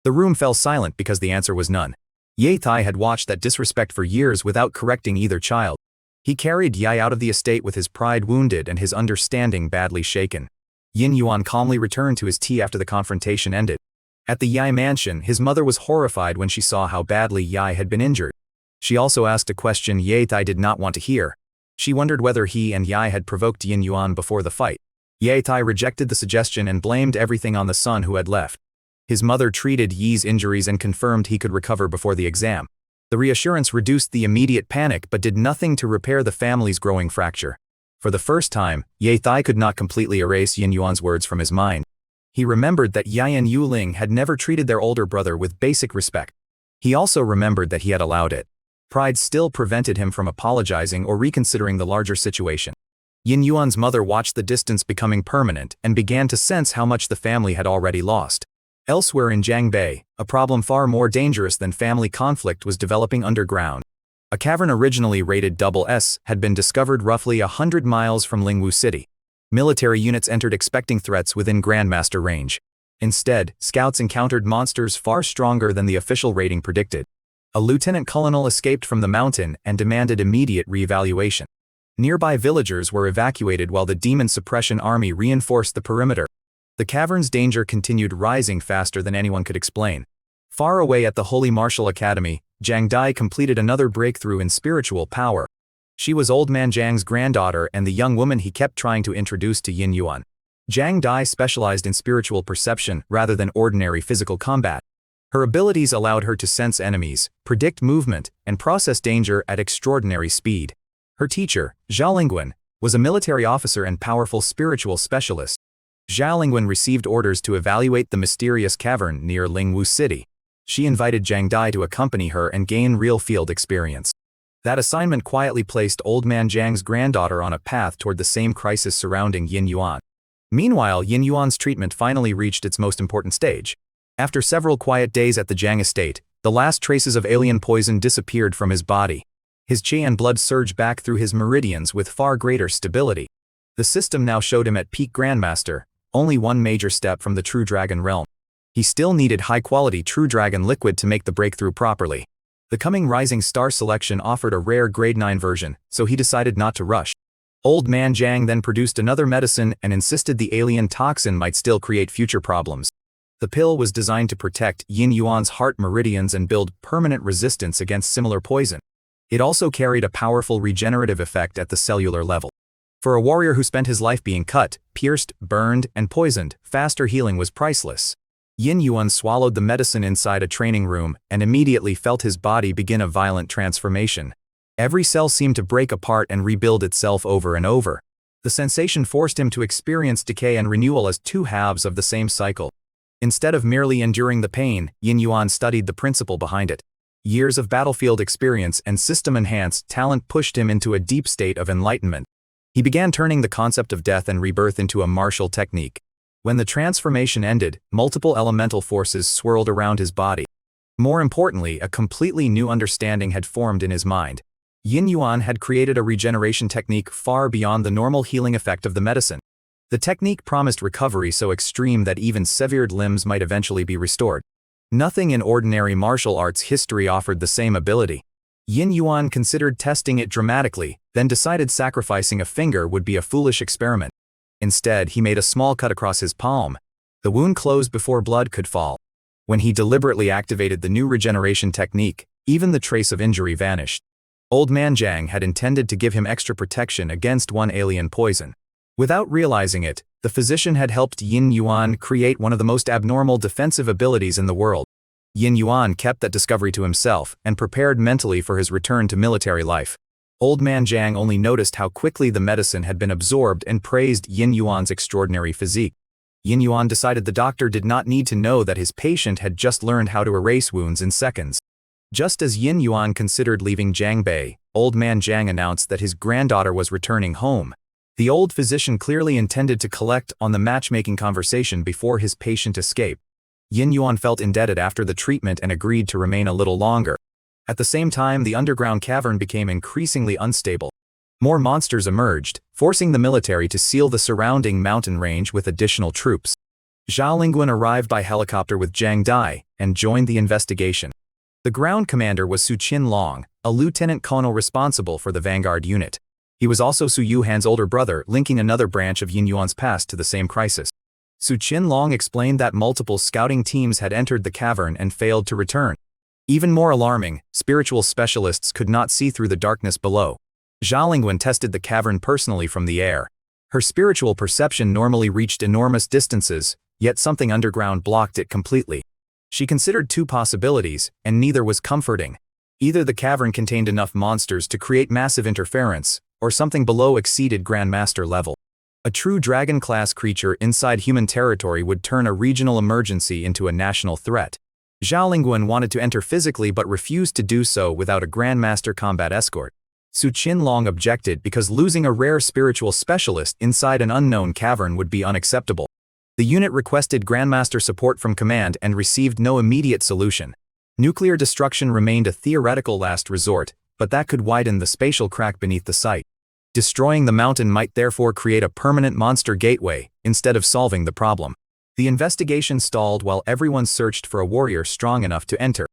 The room fell silent because the answer was none. Ye Thai had watched that disrespect for years without correcting either child. He carried Yi out of the estate with his pride wounded and his understanding badly shaken. Yin Yuan calmly returned to his tea after the confrontation ended. At the Yi mansion, his mother was horrified when she saw how badly Yi had been injured. She also asked a question Ye Thai did not want to hear. She wondered whether he and Yi had provoked Yin Yuan before the fight. Ye Thai rejected the suggestion and blamed everything on the son who had left. His mother treated Yi's injuries and confirmed he could recover before the exam. The reassurance reduced the immediate panic but did nothing to repair the family's growing fracture. For the first time, Ye Thai could not completely erase Yin Yuan's words from his mind. He remembered that Yi and Yu Ling had never treated their older brother with basic respect. He also remembered that he had allowed it. Pride still prevented him from apologizing or reconsidering the larger situation. Yin Yuan's mother watched the distance becoming permanent and began to sense how much the family had already lost. Elsewhere in Jiangbei, a problem far more dangerous than family conflict was developing underground. A cavern originally rated SS had been discovered roughly 100 miles from Lingwu City. Military units entered expecting threats within Grandmaster range. Instead, scouts encountered monsters far stronger than the official rating predicted. A lieutenant colonel escaped from the mountain and demanded immediate reevaluation. Nearby villagers were evacuated while the demon suppression army reinforced the perimeter. The cavern's danger continued rising faster than anyone could explain. Far away at the Holy Martial Academy, Jiang Dai completed another breakthrough in spiritual power. She was old man Jiang's granddaughter and the young woman he kept trying to introduce to Yin Yuan. Jiang Dai specialized in spiritual perception rather than ordinary physical combat. Her abilities allowed her to sense enemies, predict movement, and process danger at extraordinary speed. Her teacher, Zhao Lingwen, was a military officer and powerful spiritual specialist. Zhao Lingwen received orders to evaluate the mysterious cavern near Lingwu City. She invited Jiang Dai to accompany her and gain real field experience. That assignment quietly placed old man Jiang's granddaughter on a path toward the same crisis surrounding Yin Yuan. Meanwhile, Yin Yuan's treatment finally reached its most important stage. After several quiet days at the Jiang estate, the last traces of alien poison disappeared from his body. His qi and blood surged back through his meridians with far greater stability. The system now showed him at peak Grandmaster, only one major step from the True Dragon realm. He still needed high-quality True Dragon liquid to make the breakthrough properly. The coming Rising Star selection offered a rare Grade 9 version, so he decided not to rush. Old man Jiang then produced another medicine and insisted the alien toxin might still create future problems. The pill was designed to protect Yin Yuan's heart meridians and build permanent resistance against similar poison. It also carried a powerful regenerative effect at the cellular level. For a warrior who spent his life being cut, pierced, burned, and poisoned, faster healing was priceless. Yin Yuan swallowed the medicine inside a training room and immediately felt his body begin a violent transformation. Every cell seemed to break apart and rebuild itself over and over. The sensation forced him to experience decay and renewal as two halves of the same cycle. Instead of merely enduring the pain, Yin Yuan studied the principle behind it. Years of battlefield experience and system-enhanced talent pushed him into a deep state of enlightenment. He began turning the concept of death and rebirth into a martial technique. When the transformation ended, multiple elemental forces swirled around his body. More importantly, a completely new understanding had formed in his mind. Yin Yuan had created a regeneration technique far beyond the normal healing effect of the medicine. The technique promised recovery so extreme that even severed limbs might eventually be restored. Nothing in ordinary martial arts history offered the same ability. Yin Yuan considered testing it dramatically, then decided sacrificing a finger would be a foolish experiment. Instead, he made a small cut across his palm. The wound closed before blood could fall. When he deliberately activated the new regeneration technique, even the trace of injury vanished. Old man Jiang had intended to give him extra protection against one alien poison. Without realizing it, the physician had helped Yin Yuan create one of the most abnormal defensive abilities in the world. Yin Yuan kept that discovery to himself and prepared mentally for his return to military life. Old man Jiang only noticed how quickly the medicine had been absorbed and praised Yin Yuan's extraordinary physique. Yin Yuan decided the doctor did not need to know that his patient had just learned how to erase wounds in seconds. Just as Yin Yuan considered leaving Jiangbei, old man Jiang announced that his granddaughter was returning home. The old physician clearly intended to collect on the matchmaking conversation before his patient escaped. Yin Yuan felt indebted after the treatment and agreed to remain a little longer. At the same time, the underground cavern became increasingly unstable. More monsters emerged, forcing the military to seal the surrounding mountain range with additional troops. Zhao Lingguan arrived by helicopter with Jiang Dai and joined the investigation. The ground commander was Su Qinlong, a lieutenant colonel responsible for the vanguard unit. He was also Su Yuhan's older brother, linking another branch of Yin Yuan's past to the same crisis. Su Qinlong explained that multiple scouting teams had entered the cavern and failed to return. Even more alarming, spiritual specialists could not see through the darkness below. Zhao Lingguan tested the cavern personally from the air. Her spiritual perception normally reached enormous distances, yet something underground blocked it completely. She considered two possibilities, and neither was comforting. Either the cavern contained enough monsters to create massive interference, or something below exceeded Grandmaster level. A true dragon-class creature inside human territory would turn a regional emergency into a national threat. Zhao Lingguan wanted to enter physically but refused to do so without a Grandmaster combat escort. Su Qinlong objected because losing a rare spiritual specialist inside an unknown cavern would be unacceptable. The unit requested Grandmaster support from command and received no immediate solution. Nuclear destruction remained a theoretical last resort, but that could widen the spatial crack beneath the site. Destroying the mountain might therefore create a permanent monster gateway, instead of solving the problem. The investigation stalled while everyone searched for a warrior strong enough to enter.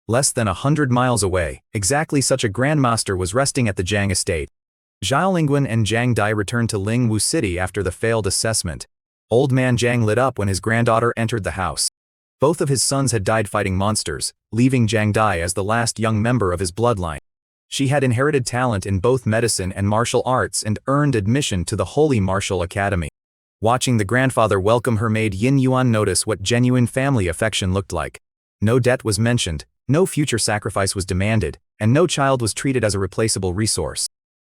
Less than 100 miles away, exactly such a Grandmaster was resting at the Jiang estate. Zhao Lingguan and Jiang Dai returned to Lingwu City after the failed assessment. Old man Jiang lit up when his granddaughter entered the house. Both of his sons had died fighting monsters, leaving Jiang Dai as the last young member of his bloodline. She had inherited talent in both medicine and martial arts and earned admission to the Holy Martial Academy. Watching the grandfather welcome her made Yin Yuan notice what genuine family affection looked like. No debt was mentioned, no future sacrifice was demanded, and no child was treated as a replaceable resource.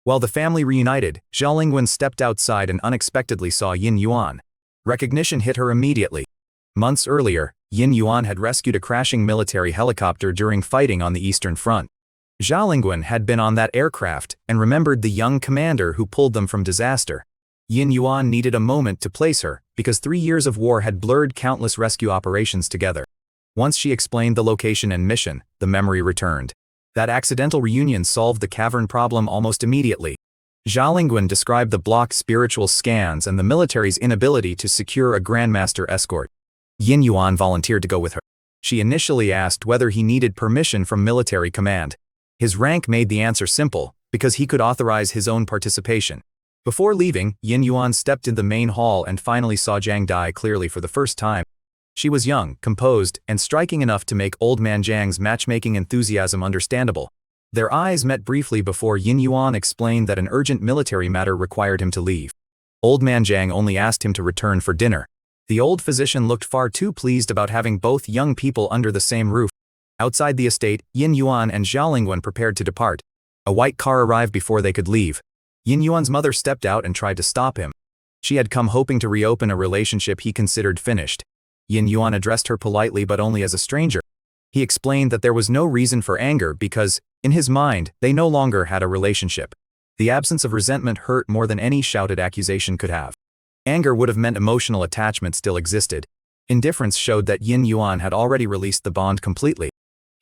While the family reunited, Zhao Lingguan stepped outside and unexpectedly saw Yin Yuan. Recognition hit her immediately. Months earlier, Yin Yuan had rescued a crashing military helicopter during fighting on the Eastern Front. Zhao Lingguan had been on that aircraft and remembered the young commander who pulled them from disaster. Yin Yuan needed a moment to place her, because 3 years of war had blurred countless rescue operations together. Once she explained the location and mission, the memory returned. That accidental reunion solved the cavern problem almost immediately. Zhao Lingguan described the blocked spiritual scans and the military's inability to secure a Grandmaster escort. Yin Yuan volunteered to go with her. She initially asked whether he needed permission from military command. His rank made the answer simple, because he could authorize his own participation. Before leaving, Yin Yuan stepped in the main hall and finally saw Jiang Dai clearly for the first time. She was young, composed, and striking enough to make old man Jiang's matchmaking enthusiasm understandable. Their eyes met briefly before Yin Yuan explained that an urgent military matter required him to leave. Old man Jiang only asked him to return for dinner. The old physician looked far too pleased about having both young people under the same roof. Outside the estate, Yin Yuan and Zhao Lingguan prepared to depart. A white car arrived before they could leave. Yin Yuan's mother stepped out and tried to stop him. She had come hoping to reopen a relationship he considered finished. Yin Yuan addressed her politely but only as a stranger. He explained that there was no reason for anger because, in his mind, they no longer had a relationship. The absence of resentment hurt more than any shouted accusation could have. Anger would have meant emotional attachment still existed. Indifference showed that Yin Yuan had already released the bond completely.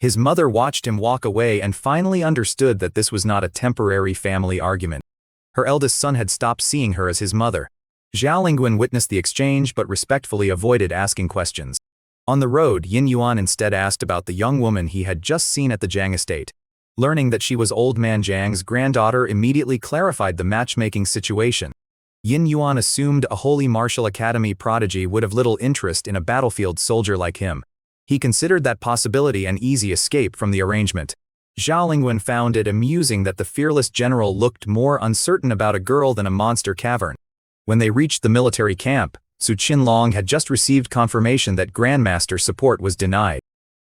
His mother watched him walk away and finally understood that this was not a temporary family argument. Her eldest son had stopped seeing her as his mother. Zhao Lingguan witnessed the exchange but respectfully avoided asking questions. On the road, Yin Yuan instead asked about the young woman he had just seen at the Jiang estate. Learning that she was old man Jiang's granddaughter immediately clarified the matchmaking situation. Yin Yuan assumed a Holy Martial Academy prodigy would have little interest in a battlefield soldier like him. He considered that possibility an easy escape from the arrangement. Zhao Lingguan found it amusing that the fearless general looked more uncertain about a girl than a monster cavern. When they reached the military camp, Su Qinlong had just received confirmation that Grandmaster support was denied.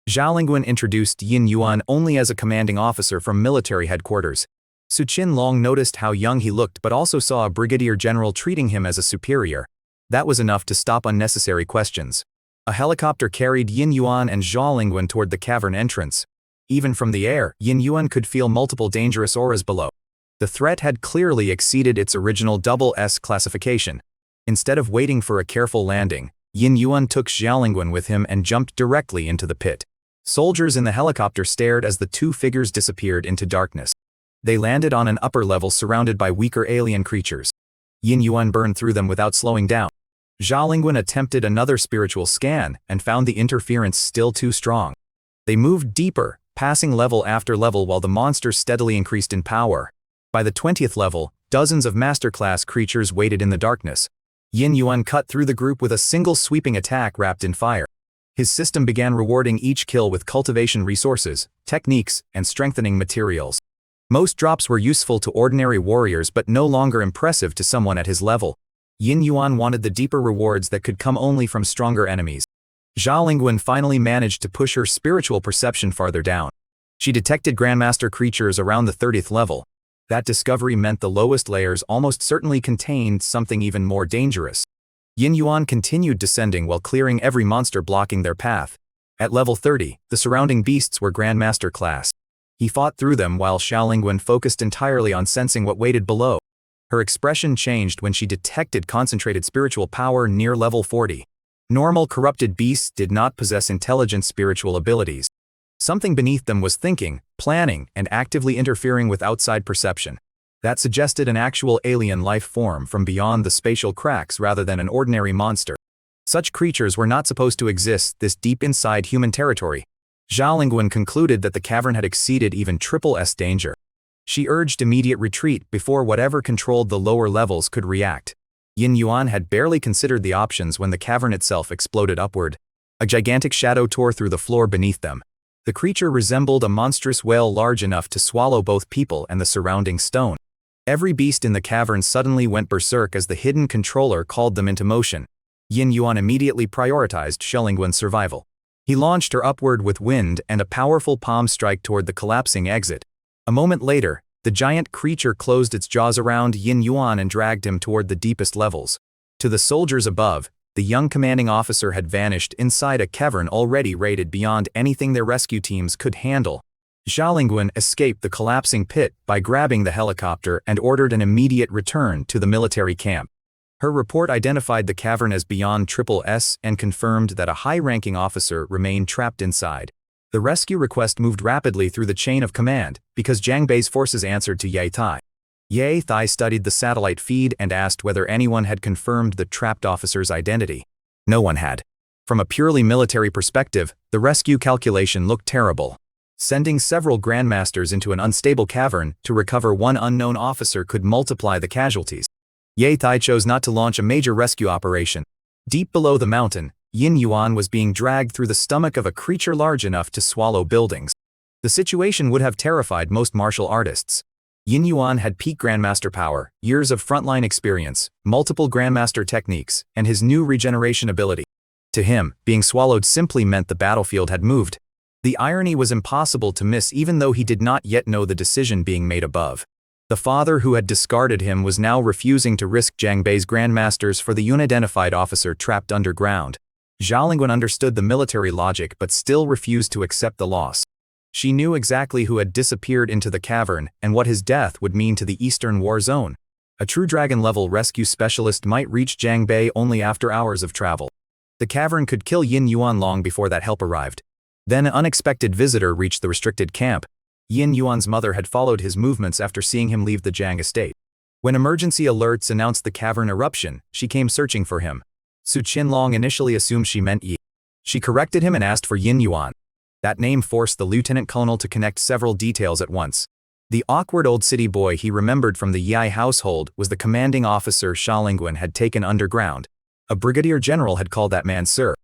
Zhao Lingguan introduced Yin Yuan only as a commanding officer from military headquarters. Su Qinlong noticed how young he looked but also saw a brigadier general treating him as a superior. That was enough to stop unnecessary questions. A helicopter carried Yin Yuan and Zhao Lingwen toward the cavern entrance. Even from the air, Yin Yuan could feel multiple dangerous auras below. The threat had clearly exceeded its original double S classification. Instead of waiting for a careful landing, Yin Yuan took Zhao Lingwen with him and jumped directly into the pit. Soldiers in the helicopter stared as the two figures disappeared into darkness. They landed on an upper level surrounded by weaker alien creatures. Yin Yuan burned through them without slowing down. Zhao Lingwen attempted another spiritual scan and found the interference still too strong. They moved deeper, passing level after level while the monsters steadily increased in power. By the 20th level, dozens of masterclass creatures waited in the darkness. Yin Yuan cut through the group with a single sweeping attack wrapped in fire. His system began rewarding each kill with cultivation resources, techniques, and strengthening materials. Most drops were useful to ordinary warriors but no longer impressive to someone at his level. Yin Yuan wanted the deeper rewards that could come only from stronger enemies. Zhao Lingwen finally managed to push her spiritual perception farther down. She detected Grandmaster creatures around the 30th level. That discovery meant the lowest layers almost certainly contained something even more dangerous. Yin Yuan continued descending while clearing every monster blocking their path. At level 30, the surrounding beasts were Grandmaster class. He fought through them while Zhao Lingwen focused entirely on sensing what waited below. Her expression changed when she detected concentrated spiritual power near level 40. Normal corrupted beasts did not possess intelligent spiritual abilities. Something beneath them was thinking, planning, and actively interfering with outside perception. That suggested an actual alien life form from beyond the spatial cracks rather than an ordinary monster. Such creatures were not supposed to exist this deep inside human territory. Zhao Lingwen concluded that the cavern had exceeded even triple S danger. She urged immediate retreat before whatever controlled the lower levels could react. Yin Yuan had barely considered the options when the cavern itself exploded upward. A gigantic shadow tore through the floor beneath them. The creature resembled a monstrous whale large enough to swallow both people and the surrounding stone. Every beast in the cavern suddenly went berserk as the hidden controller called them into motion. Yin Yuan immediately prioritized Zhao Lingwen's survival. He launched her upward with wind and a powerful palm strike toward the collapsing exit. A moment later, the giant creature closed its jaws around Yin Yuan and dragged him toward the deepest levels. To the soldiers above, the young commanding officer had vanished inside a cavern already rated beyond anything their rescue teams could handle. Zhao Lingwen escaped the collapsing pit by grabbing the helicopter and ordered an immediate return to the military camp. Her report identified the cavern as beyond triple S and confirmed that a high-ranking officer remained trapped inside. The rescue request moved rapidly through the chain of command because Jiang Bei's forces answered to Ye Tai. Ye Tai studied the satellite feed and asked whether anyone had confirmed the trapped officer's identity. No one had. From a purely military perspective, the rescue calculation looked terrible. Sending several grandmasters into an unstable cavern to recover one unknown officer could multiply the casualties. Ye Tai chose not to launch a major rescue operation. Deep below the mountain, Yin Yuan was being dragged through the stomach of a creature large enough to swallow buildings. The situation would have terrified most martial artists. Yin Yuan had peak Grandmaster power, years of frontline experience, multiple Grandmaster techniques, and his new regeneration ability. To him, being swallowed simply meant the battlefield had moved. The irony was impossible to miss even though he did not yet know the decision being made above. The father who had discarded him was now refusing to risk Jiang Bei's grandmasters for the unidentified officer trapped underground. Zhao Lingwen understood the military logic but still refused to accept the loss. She knew exactly who had disappeared into the cavern and what his death would mean to the Eastern War Zone. A true dragon-level rescue specialist might reach Jiang Bei only after hours of travel. The cavern could kill Yin Yuan long before that help arrived. Then an unexpected visitor reached the restricted camp. Yin Yuan's mother had followed his movements after seeing him leave the Jiang estate. When emergency alerts announced the cavern eruption, she came searching for him. Su Qinlong initially assumed she meant Yi. She corrected him and asked for Yin Yuan. That name forced the lieutenant colonel to connect several details at once. The awkward old city boy he remembered from the Yi household was the commanding officer Zhao Lingwen had taken underground. A brigadier general had called that man Sir.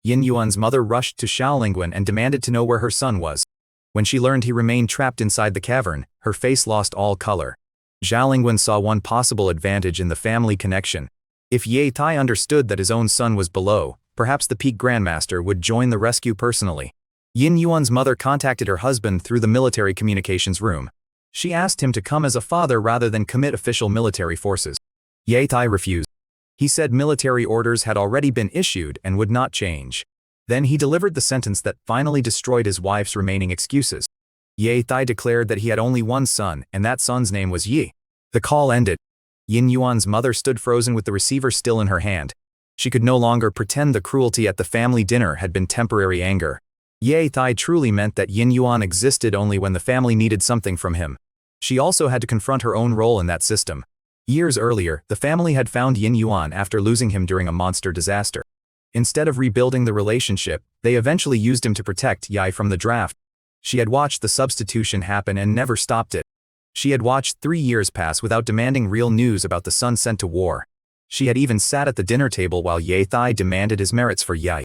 Yin Yuan's mother rushed to Zhao Lingwen and demanded to know where her son was. When she learned he remained trapped inside the cavern, her face lost all color. Zhao Lingwen saw one possible advantage in the family connection. If Ye Tai understood that his own son was below, perhaps the peak grandmaster would join the rescue personally. Yin Yuan's mother contacted her husband through the military communications room. She asked him to come as a father rather than commit official military forces. Ye Tai refused. He said military orders had already been issued and would not change. Then he delivered the sentence that finally destroyed his wife's remaining excuses. Ye Thai declared that he had only one son, and that son's name was Yi. The call ended. Yin Yuan's mother stood frozen with the receiver still in her hand. She could no longer pretend the cruelty at the family dinner had been temporary anger. Ye Thai truly meant that Yin Yuan existed only when the family needed something from him. She also had to confront her own role in that system. Years earlier, the family had found Yin Yuan after losing him during a monster disaster. Instead of rebuilding the relationship, they eventually used him to protect Yi from the draft. She had watched the substitution happen and never stopped it. She had watched 3 years pass without demanding real news about the son sent to war. She had even sat at the dinner table while Ye Thai demanded his merits for Yi.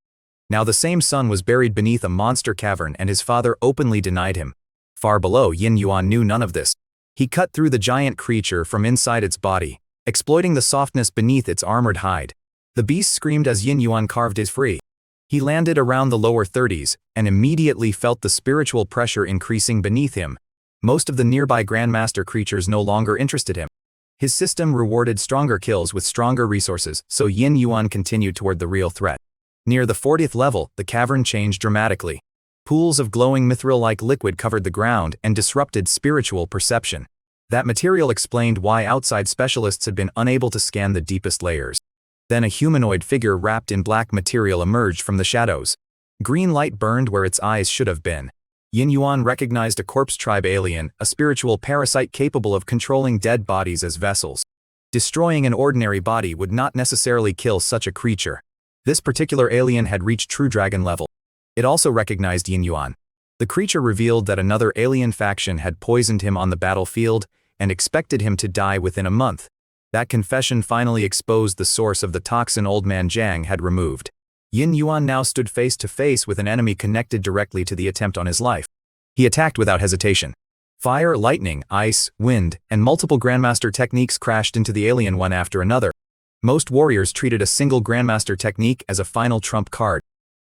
Now the same son was buried beneath a monster cavern and his father openly denied him. Far below, Yin Yuan knew none of this. He cut through the giant creature from inside its body, exploiting the softness beneath its armored hide. The beast screamed as Yin Yuan carved his free. He landed around the lower 30s and immediately felt the spiritual pressure increasing beneath him. Most of the nearby Grandmaster creatures no longer interested him. His system rewarded stronger kills with stronger resources, so Yin Yuan continued toward the real threat. Near the 40th level, the cavern changed dramatically. Pools of glowing mithril-like liquid covered the ground and disrupted spiritual perception. That material explained why outside specialists had been unable to scan the deepest layers. Then a humanoid figure wrapped in black material emerged from the shadows. Green light burned where its eyes should have been. Yin Yuan recognized a corpse tribe alien, a spiritual parasite capable of controlling dead bodies as vessels. Destroying an ordinary body would not necessarily kill such a creature. This particular alien had reached true dragon level. It also recognized Yin Yuan. The creature revealed that another alien faction had poisoned him on the battlefield and expected him to die within a month. That confession finally exposed the source of the toxin Old Man Jiang had removed. Yin Yuan now stood face to face with an enemy connected directly to the attempt on his life. He attacked without hesitation. Fire, lightning, ice, wind, and multiple Grandmaster techniques crashed into the alien one after another. Most warriors treated a single Grandmaster technique as a final trump card.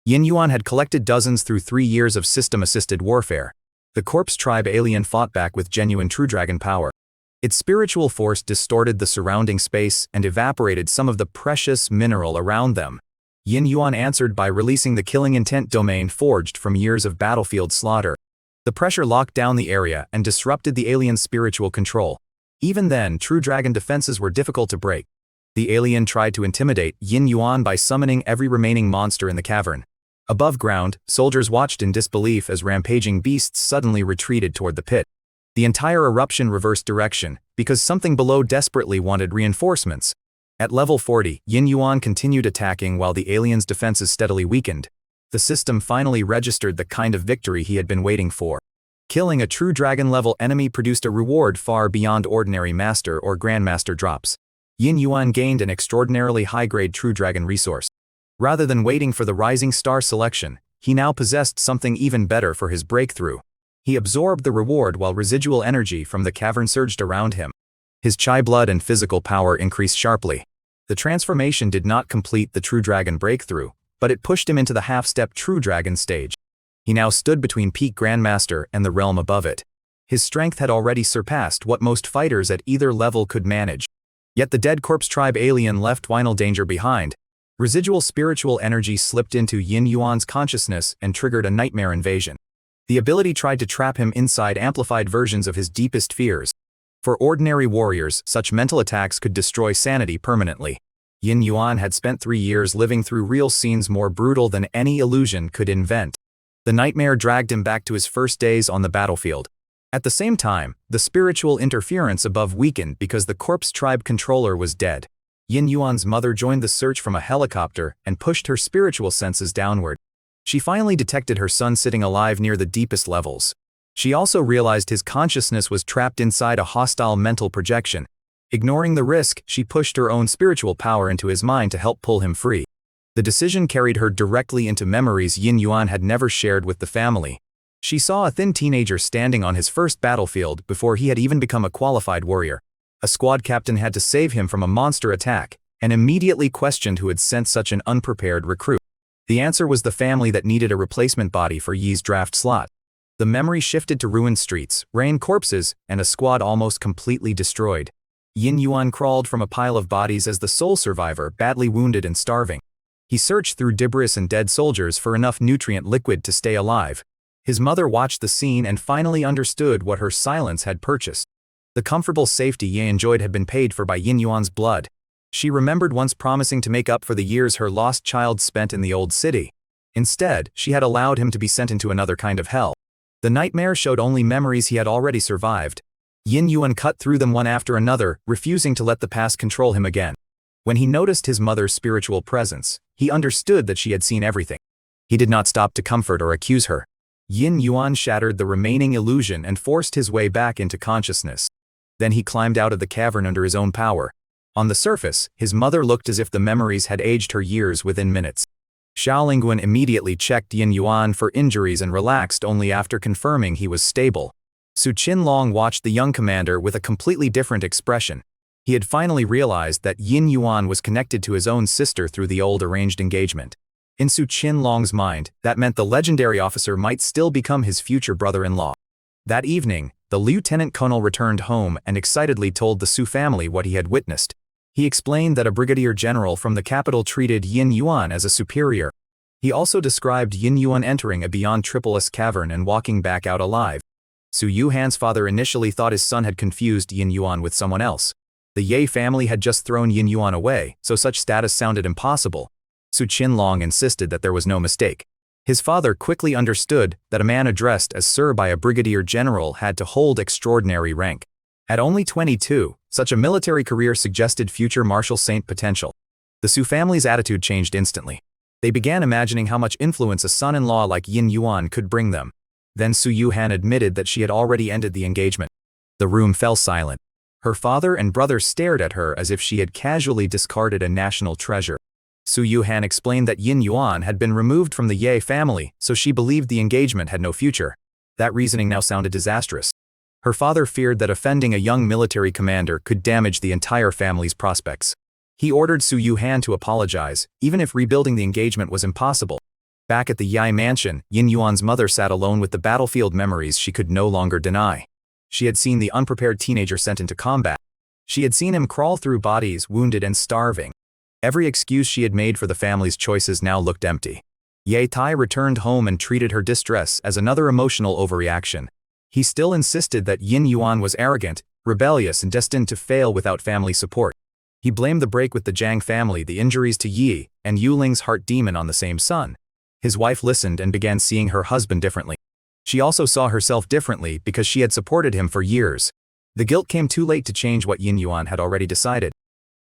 Yin Yuan had collected dozens through 3 years of system-assisted warfare. The corpse tribe alien fought back with genuine true dragon power. Its spiritual force distorted the surrounding space and evaporated some of the precious mineral around them. Yin Yuan answered by releasing the killing intent domain forged from years of battlefield slaughter. The pressure locked down the area and disrupted the alien's spiritual control. Even then, true dragon defenses were difficult to break. The alien tried to intimidate Yin Yuan by summoning every remaining monster in the cavern. Above ground, soldiers watched in disbelief as rampaging beasts suddenly retreated toward the pit. The entire eruption reversed direction, because something below desperately wanted reinforcements. At level 40, Yin Yuan continued attacking while the alien's defenses steadily weakened. The system finally registered the kind of victory he had been waiting for. Killing a true dragon-level enemy produced a reward far beyond ordinary master or grandmaster drops. Yin Yuan gained an extraordinarily high-grade true dragon resource. Rather than waiting for the rising star selection, he now possessed something even better for his breakthrough. He absorbed the reward while residual energy from the cavern surged around him. His chi blood and physical power increased sharply. The transformation did not complete the true dragon breakthrough, but it pushed him into the half-step true dragon stage. He now stood between peak grandmaster and the realm above it. His strength had already surpassed what most fighters at either level could manage. Yet the dead corpse tribe alien left final danger behind. Residual spiritual energy slipped into Yin Yuan's consciousness and triggered a nightmare invasion. The ability tried to trap him inside amplified versions of his deepest fears. For ordinary warriors, such mental attacks could destroy sanity permanently. Yin Yuan had spent 3 years living through real scenes more brutal than any illusion could invent. The nightmare dragged him back to his first days on the battlefield. At the same time, the spiritual interference above weakened because the corpse tribe controller was dead. Yin Yuan's mother joined the search from a helicopter and pushed her spiritual senses downward. She finally detected her son sitting alive near the deepest levels. She also realized his consciousness was trapped inside a hostile mental projection. Ignoring the risk, she pushed her own spiritual power into his mind to help pull him free. The decision carried her directly into memories Yin Yuan had never shared with the family. She saw a thin teenager standing on his first battlefield before he had even become a qualified warrior. A squad captain had to save him from a monster attack, and immediately questioned who had sent such an unprepared recruit. The answer was the family that needed a replacement body for Yi's draft slot. The memory shifted to ruined streets, rain corpses, and a squad almost completely destroyed. Yin Yuan crawled from a pile of bodies as the sole survivor, badly wounded and starving. He searched through debris and dead soldiers for enough nutrient liquid to stay alive. His mother watched the scene and finally understood what her silence had purchased. The comfortable safety Ye enjoyed had been paid for by Yin Yuan's blood. She remembered once promising to make up for the years her lost child spent in the old city. Instead, she had allowed him to be sent into another kind of hell. The nightmare showed only memories he had already survived. Yin Yuan cut through them one after another, refusing to let the past control him again. When he noticed his mother's spiritual presence, he understood that she had seen everything. He did not stop to comfort or accuse her. Yin Yuan shattered the remaining illusion and forced his way back into consciousness. Then he climbed out of the cavern under his own power. On the surface, his mother looked as if the memories had aged her years within minutes. Xiaolingguan immediately checked Yin Yuan for injuries and relaxed only after confirming he was stable. Su Qinlong watched the young commander with a completely different expression. He had finally realized that Yin Yuan was connected to his own sister through the old arranged engagement. In Su Qinlong's mind, that meant the legendary officer might still become his future brother-in-law. That evening, the lieutenant colonel returned home and excitedly told the Su family what he had witnessed. He explained that a brigadier general from the capital treated Yin Yuan as a superior. He also described Yin Yuan entering a beyond Triple S cavern and walking back out alive. Su Yuhan's father initially thought his son had confused Yin Yuan with someone else. The Ye family had just thrown Yin Yuan away, so such status sounded impossible. Su Qinlong insisted that there was no mistake. His father quickly understood that a man addressed as Sir by a brigadier general had to hold extraordinary rank. At only 22, such a military career suggested future martial saint potential. The Su family's attitude changed instantly. They began imagining how much influence a son-in-law like Yin Yuan could bring them. Then Su Yuhan admitted that she had already ended the engagement. The room fell silent. Her father and brother stared at her as if she had casually discarded a national treasure. Su Yuhan explained that Yin Yuan had been removed from the Ye family, so she believed the engagement had no future. That reasoning now sounded disastrous. Her father feared that offending a young military commander could damage the entire family's prospects. He ordered Su Yuhan to apologize, even if rebuilding the engagement was impossible. Back at the Yai mansion, Yin Yuan's mother sat alone with the battlefield memories she could no longer deny. She had seen the unprepared teenager sent into combat. She had seen him crawl through bodies, wounded and starving. Every excuse she had made for the family's choices now looked empty. Ye Tai returned home and treated her distress as another emotional overreaction. He still insisted that Yin Yuan was arrogant, rebellious and destined to fail without family support. He blamed the break with the Zhang family, the injuries to Yi, and Yuling's heart demon on the same son. His wife listened and began seeing her husband differently. She also saw herself differently because she had supported him for years. The guilt came too late to change what Yin Yuan had already decided.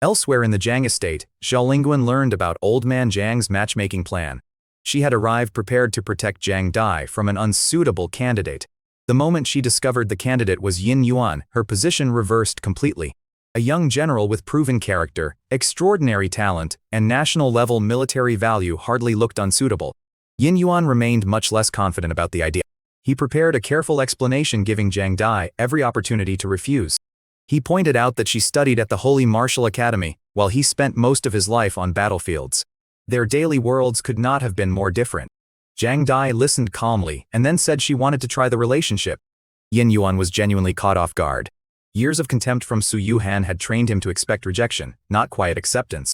Elsewhere in the Zhang estate, Xiaolingguan learned about old man Zhang's matchmaking plan. She had arrived prepared to protect Zhang Dai from an unsuitable candidate. The moment she discovered the candidate was Yin Yuan, her position reversed completely. A young general with proven character, extraordinary talent, and national-level military value hardly looked unsuitable. Yin Yuan remained much less confident about the idea. He prepared a careful explanation, giving Zhang Dai every opportunity to refuse. He pointed out that she studied at the Holy Martial Academy, while he spent most of his life on battlefields. Their daily worlds could not have been more different. Zhang Dai listened calmly and then said she wanted to try the relationship. Yin Yuan was genuinely caught off guard. Years of contempt from Su Yuhan had trained him to expect rejection, not quiet acceptance.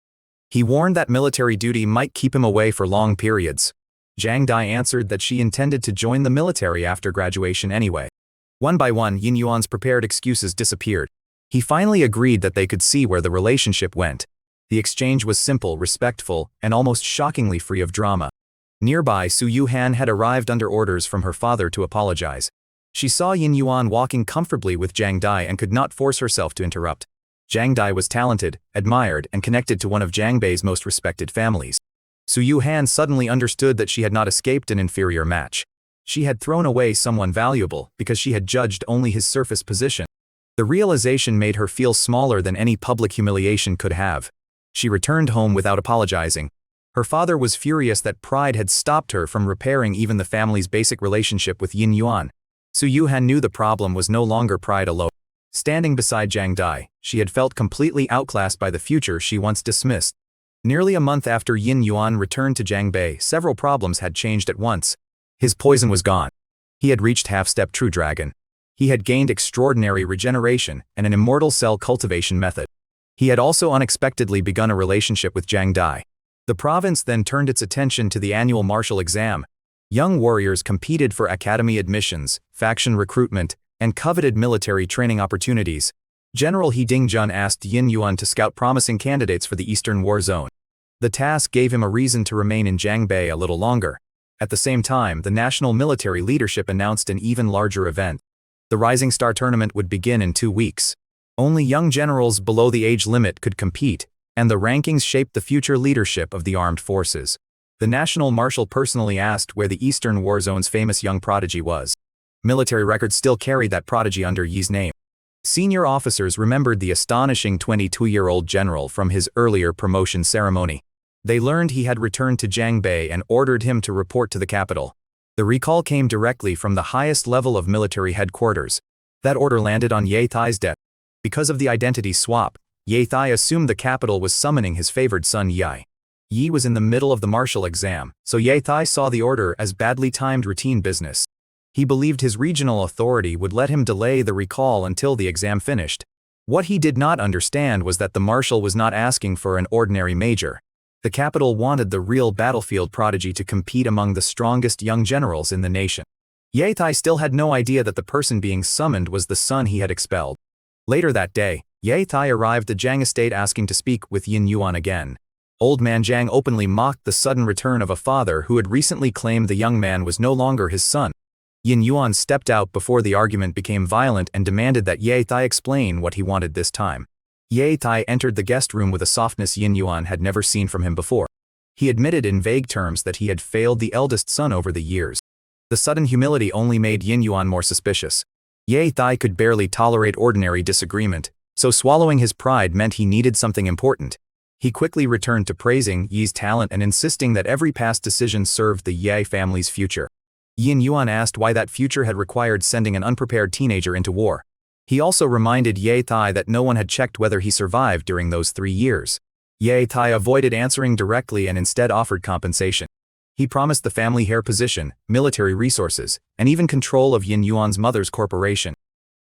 He warned that military duty might keep him away for long periods. Zhang Dai answered that she intended to join the military after graduation anyway. One by one, Yin Yuan's prepared excuses disappeared. He finally agreed that they could see where the relationship went. The exchange was simple, respectful, and almost shockingly free of drama. Nearby, Su Yuhan had arrived under orders from her father to apologize. She saw Yin Yuan walking comfortably with Zhang Dai and could not force herself to interrupt. Zhang Dai was talented, admired, and connected to one of Jiangbei's most respected families. Su Yuhan suddenly understood that she had not escaped an inferior match. She had thrown away someone valuable because she had judged only his surface position. The realization made her feel smaller than any public humiliation could have. She returned home without apologizing. Her father was furious that pride had stopped her from repairing even the family's basic relationship with Yin Yuan. Su Yuhan knew the problem was no longer pride alone. Standing beside Zhang Dai, she had felt completely outclassed by the future she once dismissed. Nearly a month after Yin Yuan returned to Jiangbei, several problems had changed at once. His poison was gone. He had reached half-step True Dragon. He had gained extraordinary regeneration and an immortal cell cultivation method. He had also unexpectedly begun a relationship with Jiang Dai. The province then turned its attention to the annual martial exam. Young warriors competed for academy admissions, faction recruitment, and coveted military training opportunities. General He Dingjun asked Yin Yuan to scout promising candidates for the Eastern War Zone. The task gave him a reason to remain in Jiangbei a little longer. At the same time, the national military leadership announced an even larger event. The Rising Star tournament would begin in 2 weeks. Only young generals below the age limit could compete, and the rankings shaped the future leadership of the armed forces. The national marshal personally asked where the Eastern War Zone's famous young prodigy was. Military records still carry that prodigy under Yi's name. Senior officers remembered the astonishing 22-year-old general from his earlier promotion ceremony. They learned he had returned to Jiangbei and ordered him to report to the capital. The recall came directly from the highest level of military headquarters. That order landed on Ye Thai's desk. Because of the identity swap, Ye Thai assumed the capital was summoning his favored son Yi. Yi was in the middle of the martial exam, so Ye Thai saw the order as badly timed routine business. He believed his regional authority would let him delay the recall until the exam finished. What he did not understand was that the marshal was not asking for an ordinary major. The capital wanted the real battlefield prodigy to compete among the strongest young generals in the nation. Ye Thai still had no idea that the person being summoned was the son he had expelled. Later that day, Ye Thai arrived at Jiang estate asking to speak with Yin Yuan again. Old man Jiang openly mocked the sudden return of a father who had recently claimed the young man was no longer his son. Yin Yuan stepped out before the argument became violent and demanded that Ye Thai explain what he wanted this time. Ye Thai entered the guest room with a softness Yin Yuan had never seen from him before. He admitted in vague terms that he had failed the eldest son over the years. The sudden humility only made Yin Yuan more suspicious. Ye Thai could barely tolerate ordinary disagreement, so swallowing his pride meant he needed something important. He quickly returned to praising Yi's talent and insisting that every past decision served the Ye family's future. Yin Yuan asked why that future had required sending an unprepared teenager into war. He also reminded Ye Thai that no one had checked whether he survived during those 3 years. Ye Thai avoided answering directly and instead offered compensation. He promised the family heir position, military resources, and even control of Yin Yuan's mother's corporation.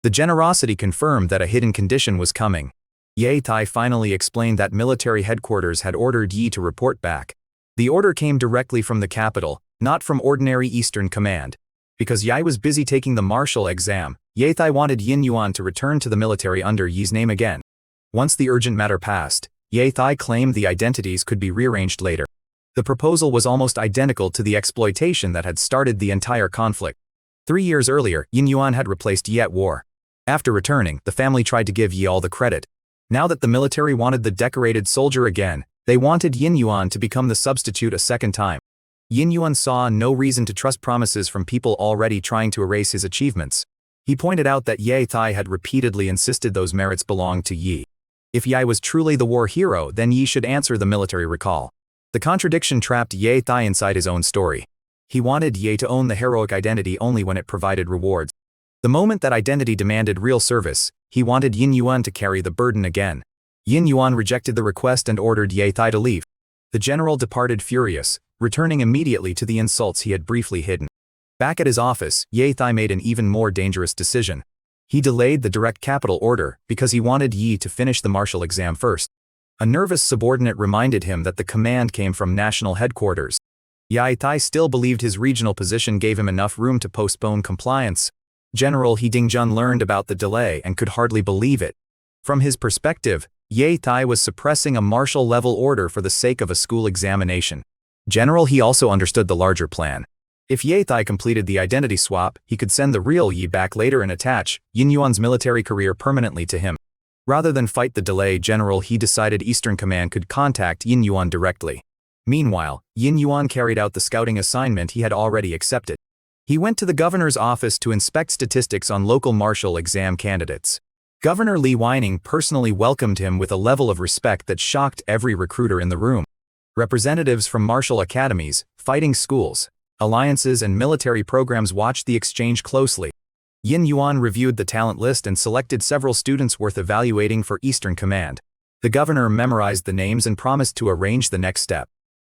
The generosity confirmed that a hidden condition was coming. Ye Thai finally explained that military headquarters had ordered Yi to report back. The order came directly from the capital, not from ordinary Eastern Command. Because Yi was busy taking the martial exam, Ye Thai wanted Yin Yuan to return to the military under Yi's name again. Once the urgent matter passed, Ye Thai claimed the identities could be rearranged later. The proposal was almost identical to the exploitation that had started the entire conflict. 3 years earlier, Yin Yuan had replaced Yi at war. After returning, the family tried to give Yi all the credit. Now that the military wanted the decorated soldier again, they wanted Yin Yuan to become the substitute a second time. Yin Yuan saw no reason to trust promises from people already trying to erase his achievements. He pointed out that Ye Thai had repeatedly insisted those merits belonged to Yi. If Yi was truly the war hero, then Yi should answer the military recall. The contradiction trapped Ye Thai inside his own story. He wanted Yi to own the heroic identity only when it provided rewards. The moment that identity demanded real service, he wanted Yin Yuan to carry the burden again. Yin Yuan rejected the request and ordered Ye Thai to leave. The general departed furious, returning immediately to the insults he had briefly hidden. Back at his office, Ye Thai made an even more dangerous decision. He delayed the direct capital order because he wanted Yi to finish the martial exam first. A nervous subordinate reminded him that the command came from national headquarters. Ye Thai still believed his regional position gave him enough room to postpone compliance. General He Dingjun learned about the delay and could hardly believe it. From his perspective, Ye Thai was suppressing a martial-level order for the sake of a school examination. General He also understood the larger plan. If Ye Thai completed the identity swap, he could send the real Yi back later and attach Yin Yuan's military career permanently to him. Rather than fight the delay, General He decided Eastern Command could contact Yin Yuan directly. Meanwhile, Yin Yuan carried out the scouting assignment he had already accepted. He went to the governor's office to inspect statistics on local martial exam candidates. Governor Li Weining personally welcomed him with a level of respect that shocked every recruiter in the room. Representatives from martial academies, fighting schools, alliances and military programs watched the exchange closely. Yin Yuan reviewed the talent list and selected several students worth evaluating for Eastern Command. The governor memorized the names and promised to arrange the next step.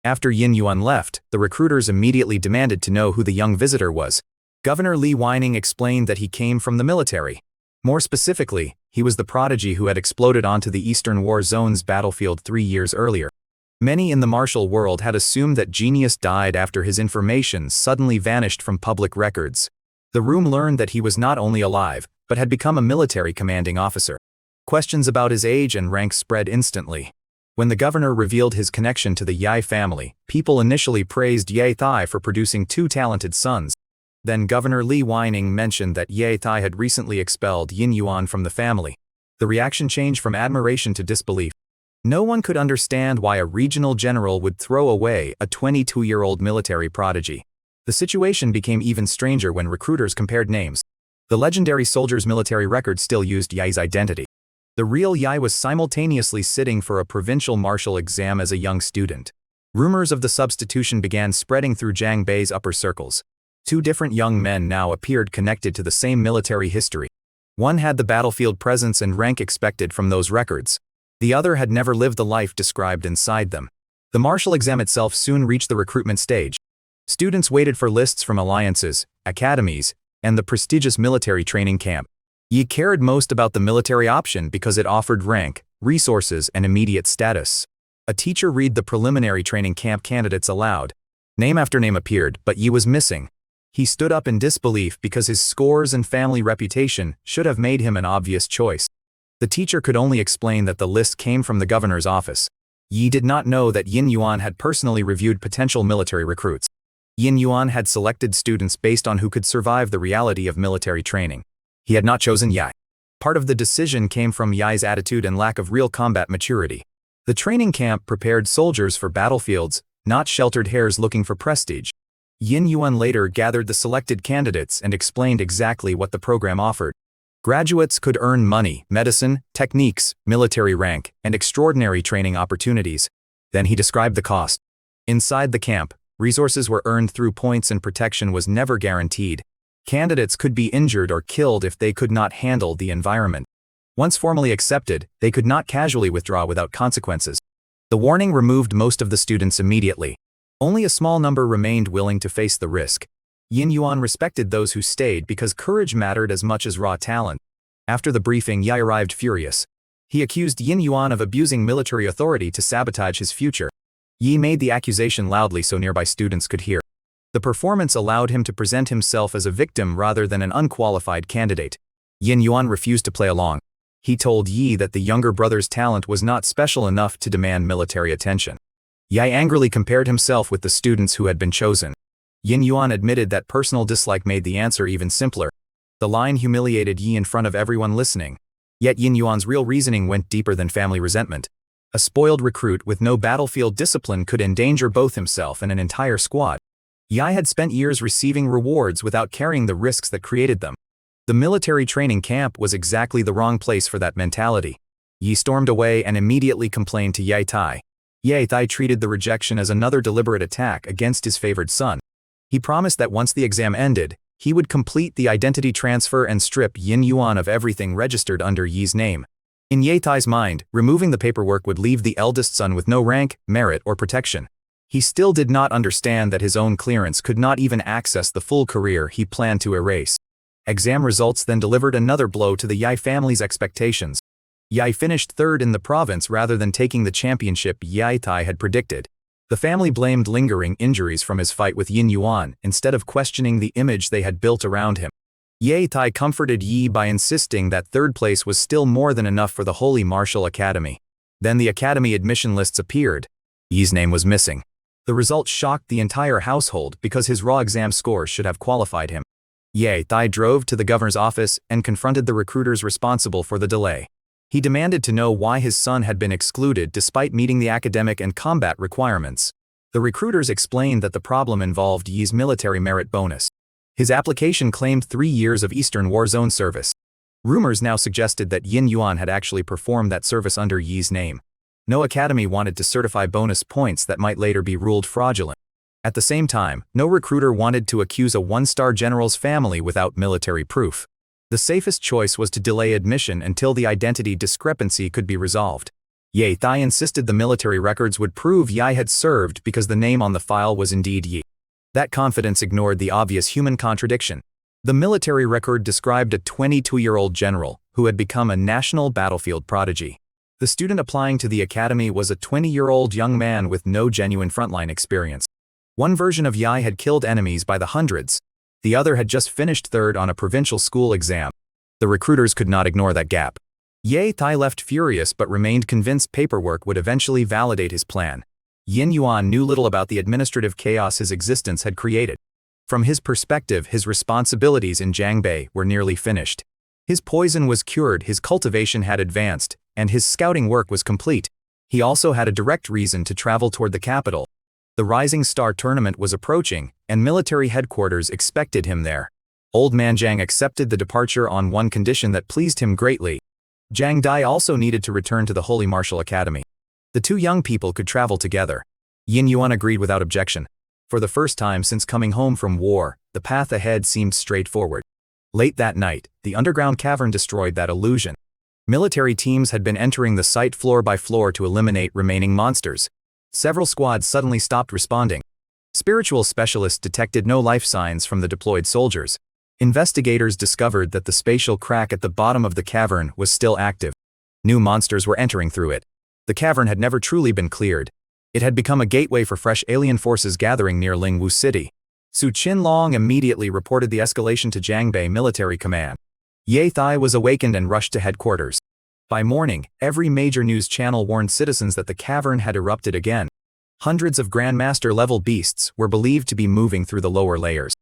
After Yin Yuan left, the recruiters immediately demanded to know who the young visitor was. Governor Li Weining explained that he came from the military. More specifically, he was the prodigy who had exploded onto the Eastern War Zone's battlefield 3 years earlier. Many in the martial world had assumed that genius died after his information suddenly vanished from public records. The room learned that he was not only alive, but had become a military commanding officer. Questions about his age and rank spread instantly. When the governor revealed his connection to the Yai family, people initially praised Ye Thai for producing 2 talented sons. Then Governor Li Weining mentioned that Ye Thai had recently expelled Yin Yuan from the family. The reaction changed from admiration to disbelief. No one could understand why a regional general would throw away a 22-year-old military prodigy. The situation became even stranger when recruiters compared names. The legendary soldier's military record still used Yai's identity. The real Yai was simultaneously sitting for a provincial martial exam as a young student. Rumors of the substitution began spreading through Jiangbei's upper circles. 2 different young men now appeared connected to the same military history. One had the battlefield presence and rank expected from those records. The other had never lived the life described inside them. The martial exam itself soon reached the recruitment stage. Students waited for lists from alliances, academies, and the prestigious military training camp. Ye cared most about the military option because it offered rank, resources, and immediate status. A teacher read the preliminary training camp candidates aloud. Name after name appeared, but Yi was missing. He stood up in disbelief because his scores and family reputation should have made him an obvious choice. The teacher could only explain that the list came from the governor's office. Yi did not know that Yin Yuan had personally reviewed potential military recruits. Yin Yuan had selected students based on who could survive the reality of military training. He had not chosen Yai. Part of the decision came from Yai's attitude and lack of real combat maturity. The training camp prepared soldiers for battlefields, not sheltered hares looking for prestige. Yin Yuan later gathered the selected candidates and explained exactly what the program offered. Graduates could earn money, medicine, techniques, military rank, and extraordinary training opportunities. Then he described the cost. Inside the camp, resources were earned through points and protection was never guaranteed. Candidates could be injured or killed if they could not handle the environment. Once formally accepted, they could not casually withdraw without consequences. The warning removed most of the students immediately. Only a small number remained willing to face the risk. Yin Yuan respected those who stayed because courage mattered as much as raw talent. After the briefing, Yai arrived furious. He accused Yin Yuan of abusing military authority to sabotage his future. Yi made the accusation loudly so nearby students could hear. The performance allowed him to present himself as a victim rather than an unqualified candidate. Yin Yuan refused to play along. He told Yi that the younger brother's talent was not special enough to demand military attention. Yai angrily compared himself with the students who had been chosen. Yin Yuan admitted that personal dislike made the answer even simpler. The line humiliated Yi in front of everyone listening. Yet Yin Yuan's real reasoning went deeper than family resentment. A spoiled recruit with no battlefield discipline could endanger both himself and an entire squad. Yai had spent years receiving rewards without carrying the risks that created them. The military training camp was exactly the wrong place for that mentality. Yi stormed away and immediately complained to Ye Tai. Ye Tai treated the rejection as another deliberate attack against his favored son. He promised that once the exam ended, he would complete the identity transfer and strip Yin Yuan of everything registered under Yi's name. In Ye Tai's mind, removing the paperwork would leave the eldest son with no rank, merit, or protection. He still did not understand that his own clearance could not even access the full career he planned to erase. Exam results then delivered another blow to the Yai family's expectations. Yai finished third in the province rather than taking the championship Ye Tai had predicted. The family blamed lingering injuries from his fight with Yin Yuan instead of questioning the image they had built around him. Ye Tai comforted Yi by insisting that third place was still more than enough for the Holy Martial Academy. Then the academy admission lists appeared. Yi's name was missing. The result shocked the entire household because his raw exam scores should have qualified him. Ye Tai drove to the governor's office and confronted the recruiters responsible for the delay. He demanded to know why his son had been excluded despite meeting the academic and combat requirements. The recruiters explained that the problem involved Yi's military merit bonus. His application claimed 3 years of Eastern War Zone service. Rumors now suggested that Yin Yuan had actually performed that service under Yi's name. No academy wanted to certify bonus points that might later be ruled fraudulent. At the same time, no recruiter wanted to accuse a one-star general's family without military proof. The safest choice was to delay admission until the identity discrepancy could be resolved. Ye Tai insisted the military records would prove Yai had served because the name on the file was indeed Yi. That confidence ignored the obvious human contradiction. The military record described a 22-year-old general who had become a national battlefield prodigy. The student applying to the academy was a 20-year-old young man with no genuine frontline experience. One version of Yai had killed enemies by the hundreds. The other had just finished third on a provincial school exam. The recruiters could not ignore that gap. Ye Tai left furious but remained convinced paperwork would eventually validate his plan. Yin Yuan knew little about the administrative chaos his existence had created. From his perspective, his responsibilities in Jiangbei were nearly finished. His poison was cured, his cultivation had advanced, and his scouting work was complete. He also had a direct reason to travel toward the capital. The Rising Star tournament was approaching, and military headquarters expected him there. Old man Jiang accepted the departure on one condition that pleased him greatly. Jiang Dai also needed to return to the Holy Martial Academy. The two young people could travel together. Yin Yuan agreed without objection. For the first time since coming home from war, the path ahead seemed straightforward. Late that night, the underground cavern destroyed that illusion. Military teams had been entering the site floor by floor to eliminate remaining monsters. Several squads suddenly stopped responding. Spiritual specialists detected no life signs from the deployed soldiers. Investigators discovered that the spatial crack at the bottom of the cavern was still active. New monsters were entering through it. The cavern had never truly been cleared. It had become a gateway for fresh alien forces gathering near Lingwu City. Su Qinlong immediately reported the escalation to Jiangbei Military Command. Ye Thai was awakened and rushed to headquarters. By morning, every major news channel warned citizens that the cavern had erupted again. Hundreds of Grandmaster-level beasts were believed to be moving through the lower layers.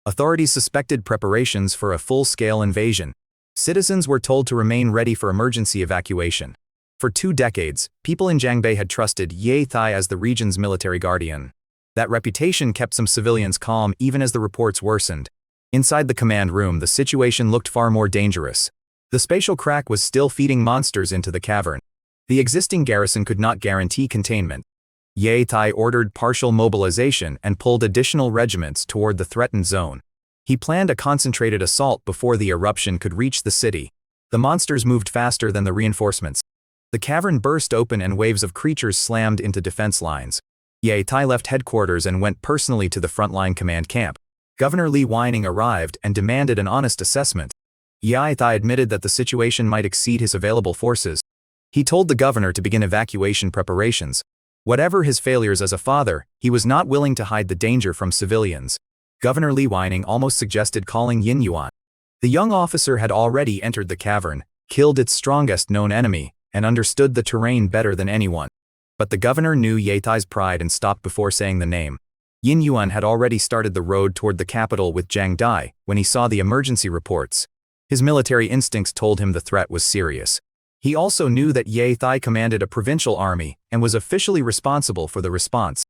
Authorities suspected preparations for a full-scale invasion. Citizens were told to remain ready for emergency evacuation. For 2 decades, people in Jiangbei had trusted Ye Thai as the region's military guardian. That reputation kept some civilians calm even as the reports worsened. Inside the command room, the situation looked far more dangerous. The spatial crack was still feeding monsters into the cavern. The existing garrison could not guarantee containment. Ye Tai ordered partial mobilization and pulled additional regiments toward the threatened zone. He planned a concentrated assault before the eruption could reach the city. The monsters moved faster than the reinforcements. The cavern burst open and waves of creatures slammed into defense lines. Ye Tai left headquarters and went personally to the frontline command camp. Governor Li Weining arrived and demanded an honest assessment. Ye Tai admitted that the situation might exceed his available forces. He told the governor to begin evacuation preparations. Whatever his failures as a father, he was not willing to hide the danger from civilians. Governor Li Weining almost suggested calling Yin Yuan. The young officer had already entered the cavern, killed its strongest known enemy, and understood the terrain better than anyone. But the governor knew Ye Tai's pride and stopped before saying the name. Yin Yuan had already started the road toward the capital with Jiang Dai when he saw the emergency reports. His military instincts told him the threat was serious. He also knew that Ye Tai commanded a provincial army and was officially responsible for the response.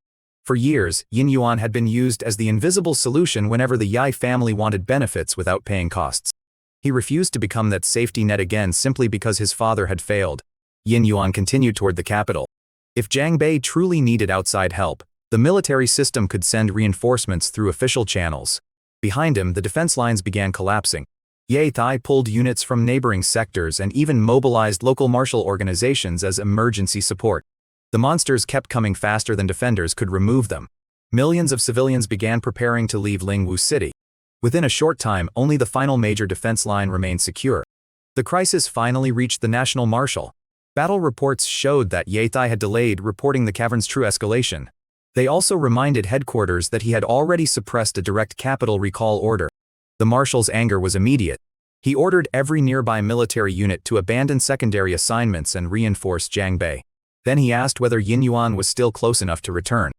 For years, Yin Yuan had been used as the invisible solution whenever the Yai family wanted benefits without paying costs. He refused to become that safety net again simply because his father had failed. Yin Yuan continued toward the capital. If Jiangbei truly needed outside help, the military system could send reinforcements through official channels. Behind him, the defense lines began collapsing. Ye Tai pulled units from neighboring sectors and even mobilized local martial organizations as emergency support. The monsters kept coming faster than defenders could remove them. Millions of civilians began preparing to leave Lingwu City. Within a short time, only the final major defense line remained secure. The crisis finally reached the national marshal. Battle reports showed that Ye Tai had delayed reporting the cavern's true escalation. They also reminded headquarters that he had already suppressed a direct capital recall order. The marshal's anger was immediate. He ordered every nearby military unit to abandon secondary assignments and reinforce Jiangbei. Then he asked whether Yin Yuan was still close enough to return.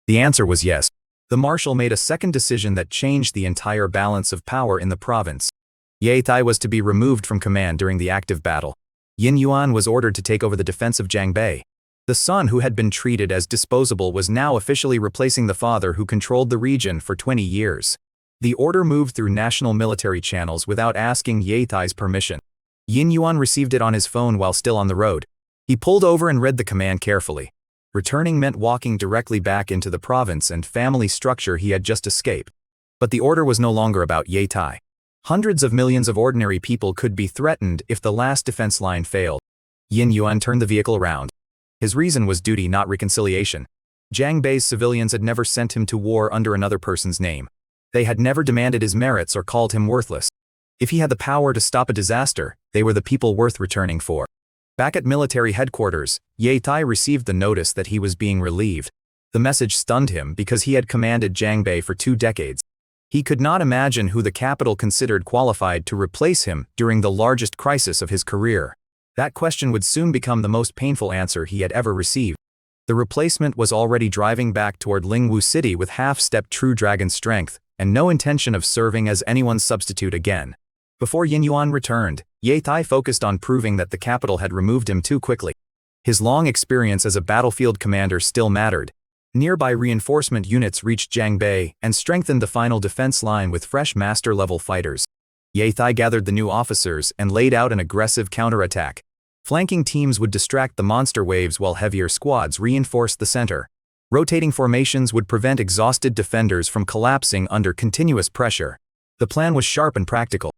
The answer was yes. The marshal made a second decision that changed the entire balance of power in the province. Ye Tai was to be removed from command during the active battle. Yin Yuan was ordered to take over the defense of Jiangbei. The son who had been treated as disposable was now officially replacing the father who controlled the region for 20 years. The order moved through national military channels without asking Ye Tai's permission. Yin Yuan received it on his phone while still on the road. He pulled over and read the command carefully. Returning meant walking directly back into the province and family structure he had just escaped. But the order was no longer about Ye Tai. Hundreds of millions of ordinary people could be threatened if the last defense line failed. Yin Yuan turned the vehicle around. His reason was duty, not reconciliation. Jiangbei's civilians had never sent him to war under another person's name. They had never demanded his merits or called him worthless. If he had the power to stop a disaster, they were the people worth returning for. Back at military headquarters, Ye Tai received the notice that he was being relieved. The message stunned him because he had commanded Jangbei for 2 decades. He could not imagine who the capital considered qualified to replace him during the largest crisis of his career. That question would soon become the most painful answer he had ever received. The replacement was already driving back toward Lingwu City with half-step true dragon strength, and no intention of serving as anyone's substitute again. Before Yin Yuan returned, Ye Tai focused on proving that the capital had removed him too quickly. His long experience as a battlefield commander still mattered. Nearby reinforcement units reached Jangbei and strengthened the final defense line with fresh master-level fighters. Ye Tai gathered the new officers and laid out an aggressive counterattack. Flanking teams would distract the monster waves while heavier squads reinforced the center. Rotating formations would prevent exhausted defenders from collapsing under continuous pressure. The plan was sharp and practical.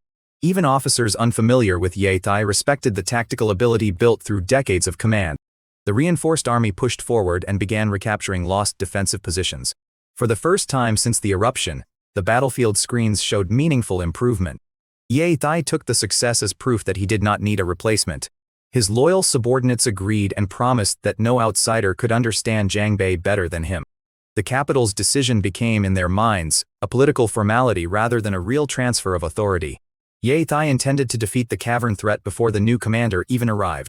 Even officers unfamiliar with Ye Tai respected the tactical ability built through decades of command. The reinforced army pushed forward and began recapturing lost defensive positions. For the first time since the eruption, the battlefield screens showed meaningful improvement. Ye Tai took the success as proof that he did not need a replacement. His loyal subordinates agreed and promised that no outsider could understand Jangbei better than him. The capital's decision became, in their minds, a political formality rather than a real transfer of authority. Ye Tai intended to defeat the cavern threat before the new commander even arrived.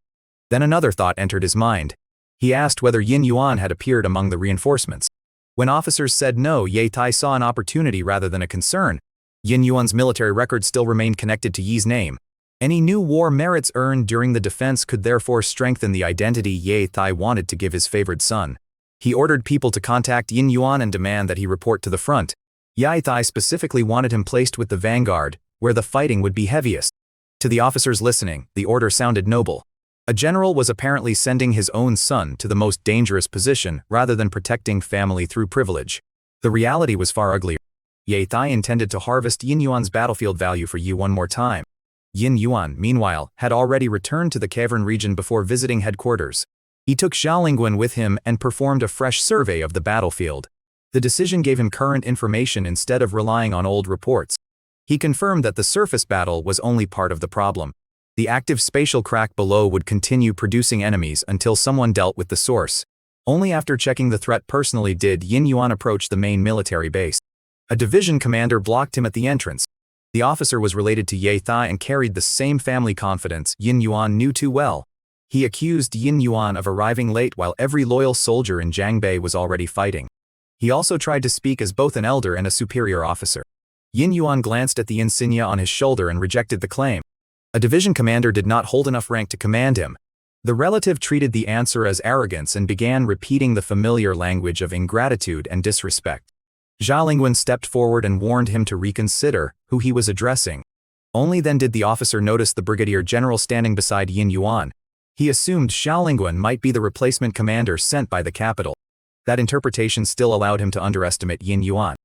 Then another thought entered his mind. He asked whether Yin Yuan had appeared among the reinforcements. When officers said no, Ye Tai saw an opportunity rather than a concern. Yin Yuan's military record still remained connected to Yi's name. Any new war merits earned during the defense could therefore strengthen the identity Ye Tai wanted to give his favored son. He ordered people to contact Yin Yuan and demand that he report to the front. Ye Tai specifically wanted him placed with the vanguard, where the fighting would be heaviest. To the officers listening, the order sounded noble. A general was apparently sending his own son to the most dangerous position rather than protecting family through privilege. The reality was far uglier. Ye Tai intended to harvest Yin Yuan's battlefield value for Yi one more time. Yin Yuan, meanwhile, had already returned to the cavern region before visiting headquarters. He took Xiaolingguan with him and performed a fresh survey of the battlefield. The decision gave him current information instead of relying on old reports. He confirmed that the surface battle was only part of the problem. The active spatial crack below would continue producing enemies until someone dealt with the source. Only after checking the threat personally did Yin Yuan approach the main military base. A division commander blocked him at the entrance. The officer was related to Ye Tai and carried the same family confidence Yin Yuan knew too well. He accused Yin Yuan of arriving late while every loyal soldier in Jangbei was already fighting. He also tried to speak as both an elder and a superior officer. Yin Yuan glanced at the insignia on his shoulder and rejected the claim. A division commander did not hold enough rank to command him. The relative treated the answer as arrogance and began repeating the familiar language of ingratitude and disrespect. Xiaolingguan stepped forward and warned him to reconsider who he was addressing. Only then did the officer notice the brigadier general standing beside Yin Yuan. He assumed Xiaolingguan might be the replacement commander sent by the capital. That interpretation still allowed him to underestimate Yin Yuan.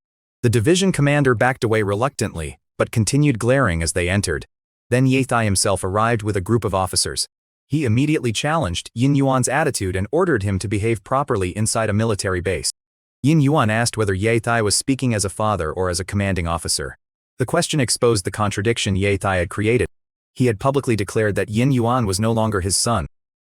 The division commander backed away reluctantly, but continued glaring as they entered. Then Ye Tai himself arrived with a group of officers. He immediately challenged Yin Yuan's attitude and ordered him to behave properly inside a military base. Yin Yuan asked whether Ye Tai was speaking as a father or as a commanding officer. The question exposed the contradiction Ye Tai had created. He had publicly declared that Yin Yuan was no longer his son.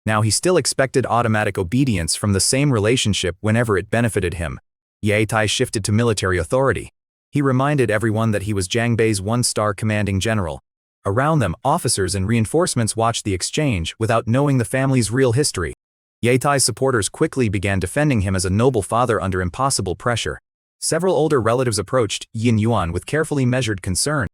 Now he still expected automatic obedience from the same relationship whenever it benefited him. Ye Tai shifted to military authority. He reminded everyone that he was Jangbei's one-star commanding general. Around them, officers and reinforcements watched the exchange without knowing the family's real history. Ye Tai's supporters quickly began defending him as a noble father under impossible pressure. Several older relatives approached Yin Yuan with carefully measured concern.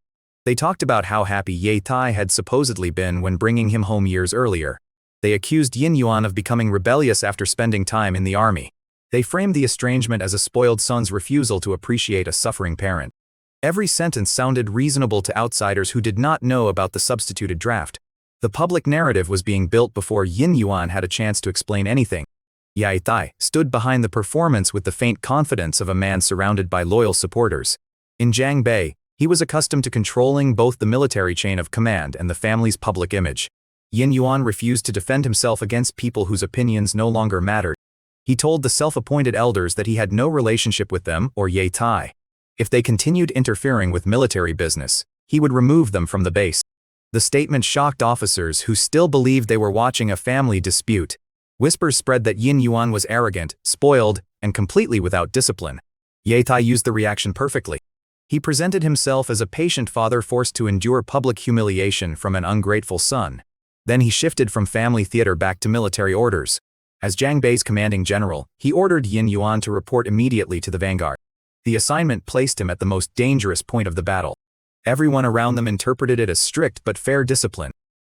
They talked about how happy Ye Tai had supposedly been when bringing him home years earlier. They accused Yin Yuan of becoming rebellious after spending time in the army. They framed the estrangement as a spoiled son's refusal to appreciate a suffering parent. Every sentence sounded reasonable to outsiders who did not know about the substituted draft. The public narrative was being built before Yin Yuan had a chance to explain anything. Ye Tai stood behind the performance with the faint confidence of a man surrounded by loyal supporters. In Jangbei, he was accustomed to controlling both the military chain of command and the family's public image. Yin Yuan refused to defend himself against people whose opinions no longer mattered. He told the self-appointed elders that he had no relationship with them or Ye Tai. If they continued interfering with military business, he would remove them from the base. The statement shocked officers who still believed they were watching a family dispute. Whispers spread that Yin Yuan was arrogant, spoiled, and completely without discipline. Yatai used the reaction perfectly. He presented himself as a patient father forced to endure public humiliation from an ungrateful son. Then he shifted from family theater back to military orders. As Jiang Bei's commanding general, he ordered Yin Yuan to report immediately to the vanguard. The assignment placed him at the most dangerous point of the battle. Everyone around them interpreted it as strict but fair discipline.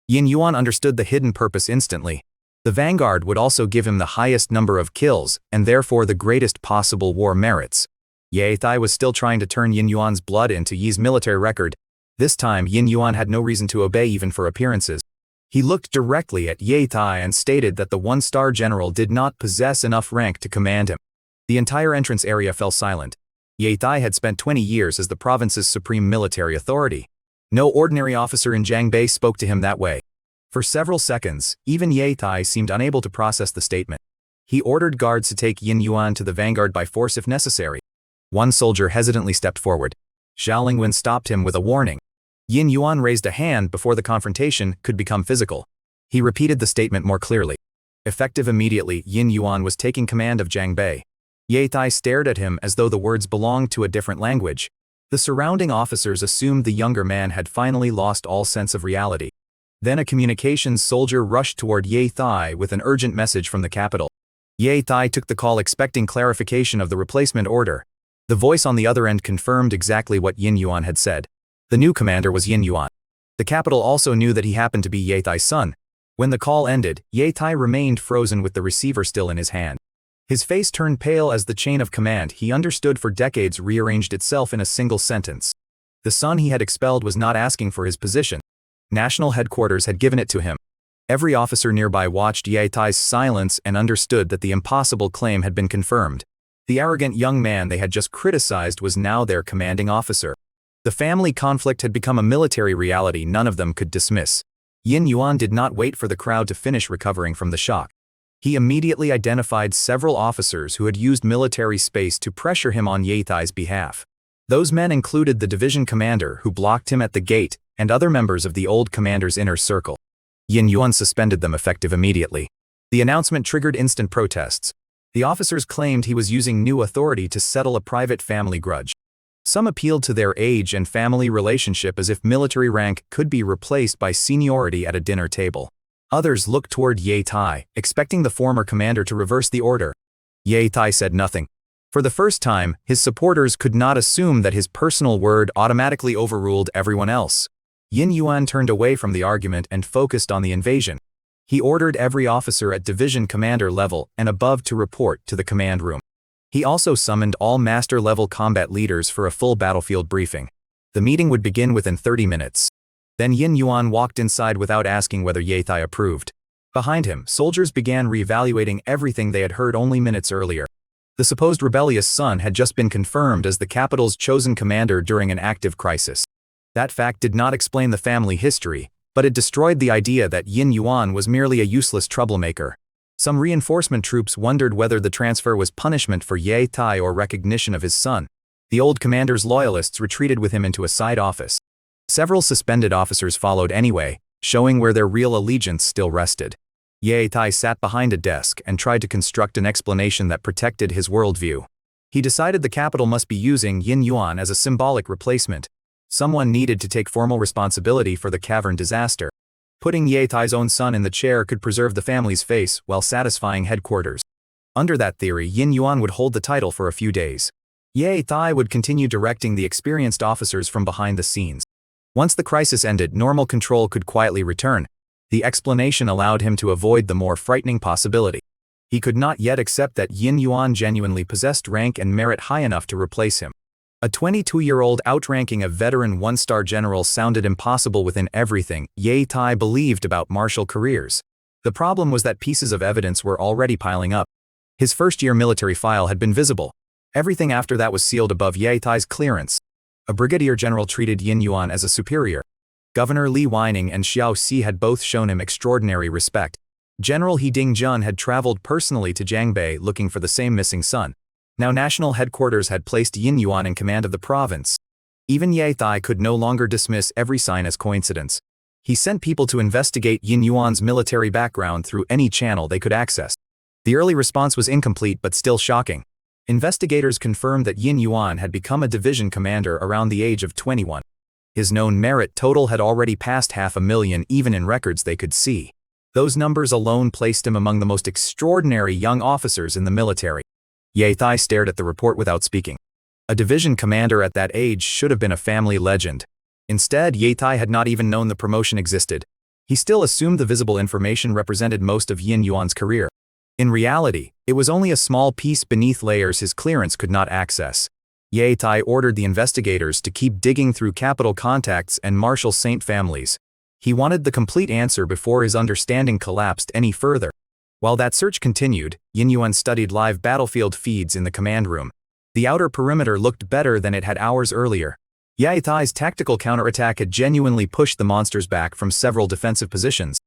Yin Yuan understood the hidden purpose instantly. The vanguard would also give him the highest number of kills, and therefore the greatest possible war merits. Yatai was still trying to turn Yin Yuan's blood into Yi's military record. This time Yin Yuan had no reason to obey even for appearances. He looked directly at Yatai and stated that the one-star general did not possess enough rank to command him. The entire entrance area fell silent. Yatai had spent 20 years as the province's supreme military authority. No ordinary officer in Jiangbei spoke to him that way. For several seconds, even Yatai seemed unable to process the statement. He ordered guards to take Yin Yuan to the vanguard by force if necessary. One soldier hesitantly stepped forward. Xiao Lingwen stopped him with a warning. Yin Yuan raised a hand before the confrontation could become physical. He repeated the statement more clearly. Effective immediately, Yin Yuan was taking command of Jiangbei. Yatai stared at him as though the words belonged to a different language. The surrounding officers assumed the younger man had finally lost all sense of reality. Then a communications soldier rushed toward Yatai with an urgent message from the capital. Yatai took the call expecting clarification of the replacement order. The voice on the other end confirmed exactly what Yin Yuan had said. The new commander was Yin Yuan. The capital also knew that he happened to be Yatai's son. When the call ended, Yatai remained frozen with the receiver still in his hand. His face turned pale as the chain of command he understood for decades rearranged itself in a single sentence. The son he had expelled was not asking for his position. National headquarters had given it to him. Every officer nearby watched Yatai's silence and understood that the impossible claim had been confirmed. The arrogant young man they had just criticized was now their commanding officer. The family conflict had become a military reality none of them could dismiss. Yin Yuan did not wait for the crowd to finish recovering from the shock. He immediately identified several officers who had used military space to pressure him on Yatai's behalf. Those men included the division commander who blocked him at the gate and other members of the old commander's inner circle. Yin Yuan suspended them effective immediately. The announcement triggered instant protests. The officers claimed he was using new authority to settle a private family grudge. Some appealed to their age and family relationship as if military rank could be replaced by seniority at a dinner table. Others looked toward Yatai, expecting the former commander to reverse the order. Yatai said nothing. For the first time, his supporters could not assume that his personal word automatically overruled everyone else. Yin Yuan turned away from the argument and focused on the invasion. He ordered every officer at division commander level and above to report to the command room. He also summoned all master-level combat leaders for a full battlefield briefing. The meeting would begin within 30 minutes. Then Yin Yuan walked inside without asking whether Yatai approved. Behind him, soldiers began reevaluating everything they had heard only minutes earlier. The supposed rebellious son had just been confirmed as the capital's chosen commander during an active crisis. That fact did not explain the family history, but it destroyed the idea that Yin Yuan was merely a useless troublemaker. Some reinforcement troops wondered whether the transfer was punishment for Yatai or recognition of his son. The old commander's loyalists retreated with him into a side office. Several suspended officers followed anyway, showing where their real allegiance still rested. Yatai sat behind a desk and tried to construct an explanation that protected his worldview. He decided the capital must be using Yin Yuan as a symbolic replacement. Someone needed to take formal responsibility for the cavern disaster. Putting Yatai's own son in the chair could preserve the family's face while satisfying headquarters. Under that theory, Yin Yuan would hold the title for a few days. Yatai would continue directing the experienced officers from behind the scenes. Once the crisis ended, normal control could quietly return. The explanation allowed him to avoid the more frightening possibility. He could not yet accept that Yin Yuan genuinely possessed rank and merit high enough to replace him. A 22-year-old outranking a veteran one-star general sounded impossible within everything Yatai believed about martial careers. The problem was that pieces of evidence were already piling up. His first-year military file had been visible. Everything after that was sealed above Yatai's clearance. A brigadier general treated Yin Yuan as a superior. Governor Li Weining and Xiao Si had both shown him extraordinary respect. General He Dingjun had traveled personally to Jiangbei looking for the same missing son. Now national headquarters had placed Yin Yuan in command of the province. Even Ye Thai could no longer dismiss every sign as coincidence. He sent people to investigate Yin Yuan's military background through any channel they could access. The early response was incomplete but still shocking. Investigators confirmed that Yin Yuan had become a division commander around the age of 21. His known merit total had already passed 500,000 even in records they could see. Those numbers alone placed him among the most extraordinary young officers in the military. Ye Thai stared at the report without speaking. A division commander at that age should have been a family legend. Instead, Ye Thai had not even known the promotion existed. He still assumed the visible information represented most of Yin Yuan's career. In reality, it was only a small piece beneath layers his clearance could not access. Ye Thai ordered the investigators to keep digging through capital contacts and Marshal Saint families. He wanted the complete answer before his understanding collapsed any further. While that search continued, Yin Yuan studied live battlefield feeds in the command room. The outer perimeter looked better than it had hours earlier. Ye Thai's tactical counterattack had genuinely pushed the monsters back from several defensive positions.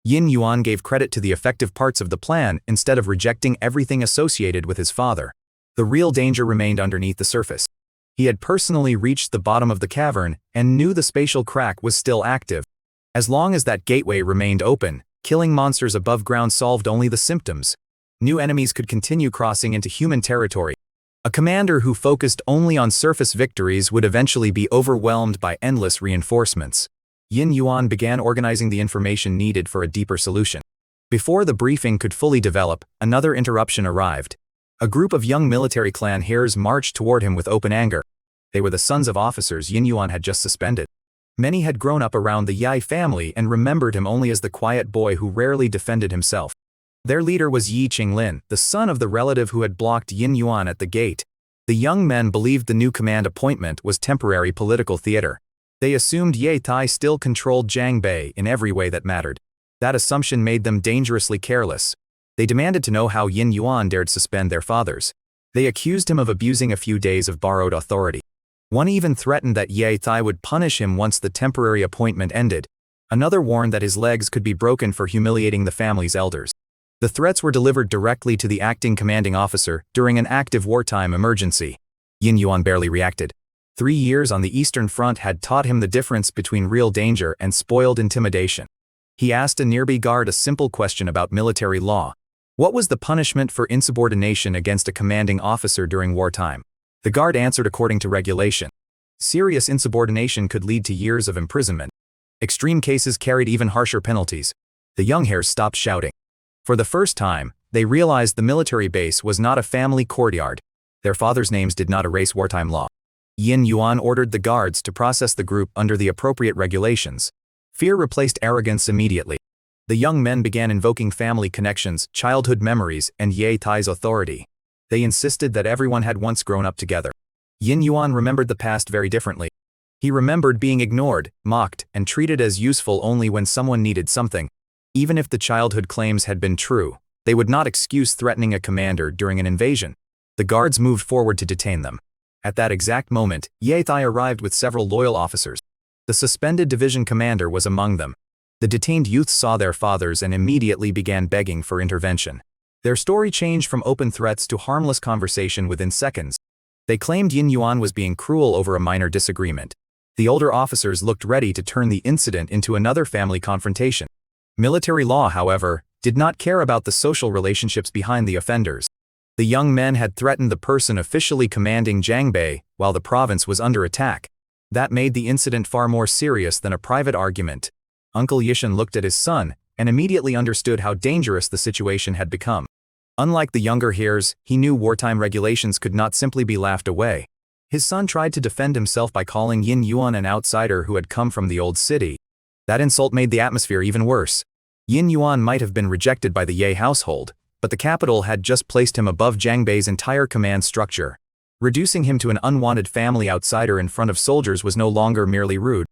Yin Yuan gave credit to the effective parts of the plan instead of rejecting everything associated with his father. The real danger remained underneath the surface. He had personally reached the bottom of the cavern and knew the spatial crack was still active. As long as that gateway remained open, killing monsters above ground solved only the symptoms. New enemies could continue crossing into human territory. A commander who focused only on surface victories would eventually be overwhelmed by endless reinforcements. Yin Yuan began organizing the information needed for a deeper solution. Before the briefing could fully develop, another interruption arrived. A group of young military clan heirs marched toward him with open anger. They were the sons of officers Yin Yuan had just suspended. Many had grown up around the Yi family and remembered him only as the quiet boy who rarely defended himself. Their leader was Yi Qinglin, the son of the relative who had blocked Yin Yuan at the gate. The young men believed the new command appointment was temporary political theater. They assumed Ye Thai still controlled Jiangbei in every way that mattered. That assumption made them dangerously careless. They demanded to know how Yin Yuan dared suspend their fathers. They accused him of abusing a few days of borrowed authority. One even threatened that Ye Thai would punish him once the temporary appointment ended. Another warned that his legs could be broken for humiliating the family's elders. The threats were delivered directly to the acting commanding officer during an active wartime emergency. Yin Yuan barely reacted. 3 years on the Eastern Front had taught him the difference between real danger and spoiled intimidation. He asked a nearby guard a simple question about military law. What was the punishment for insubordination against a commanding officer during wartime? The guard answered according to regulation. Serious insubordination could lead to years of imprisonment. Extreme cases carried even harsher penalties. The young heirs stopped shouting. For the first time, they realized the military base was not a family courtyard. Their fathers' names did not erase wartime law. Yin Yuan ordered the guards to process the group under the appropriate regulations. Fear replaced arrogance immediately. The young men began invoking family connections, childhood memories, and Ye Thai's authority. They insisted that everyone had once grown up together. Yin Yuan remembered the past very differently. He remembered being ignored, mocked, and treated as useful only when someone needed something. Even if the childhood claims had been true, they would not excuse threatening a commander during an invasion. The guards moved forward to detain them. At that exact moment, Ye Thai arrived with several loyal officers. The suspended division commander was among them. The detained youths saw their fathers and immediately began begging for intervention. Their story changed from open threats to harmless conversation within seconds. They claimed Yin Yuan was being cruel over a minor disagreement. The older officers looked ready to turn the incident into another family confrontation. Military law, however, did not care about the social relationships behind the offenders. The young men had threatened the person officially commanding Jiangbei while the province was under attack. That made the incident far more serious than a private argument. Uncle Yishan looked at his son and immediately understood how dangerous the situation had become. Unlike the younger heirs, he knew wartime regulations could not simply be laughed away. His son tried to defend himself by calling Yin Yuan an outsider who had come from the old city. That insult made the atmosphere even worse. Yin Yuan might have been rejected by the Ye household, but the capital had just placed him above Jiangbei's entire command structure. Reducing him to an unwanted family outsider in front of soldiers was no longer merely rude.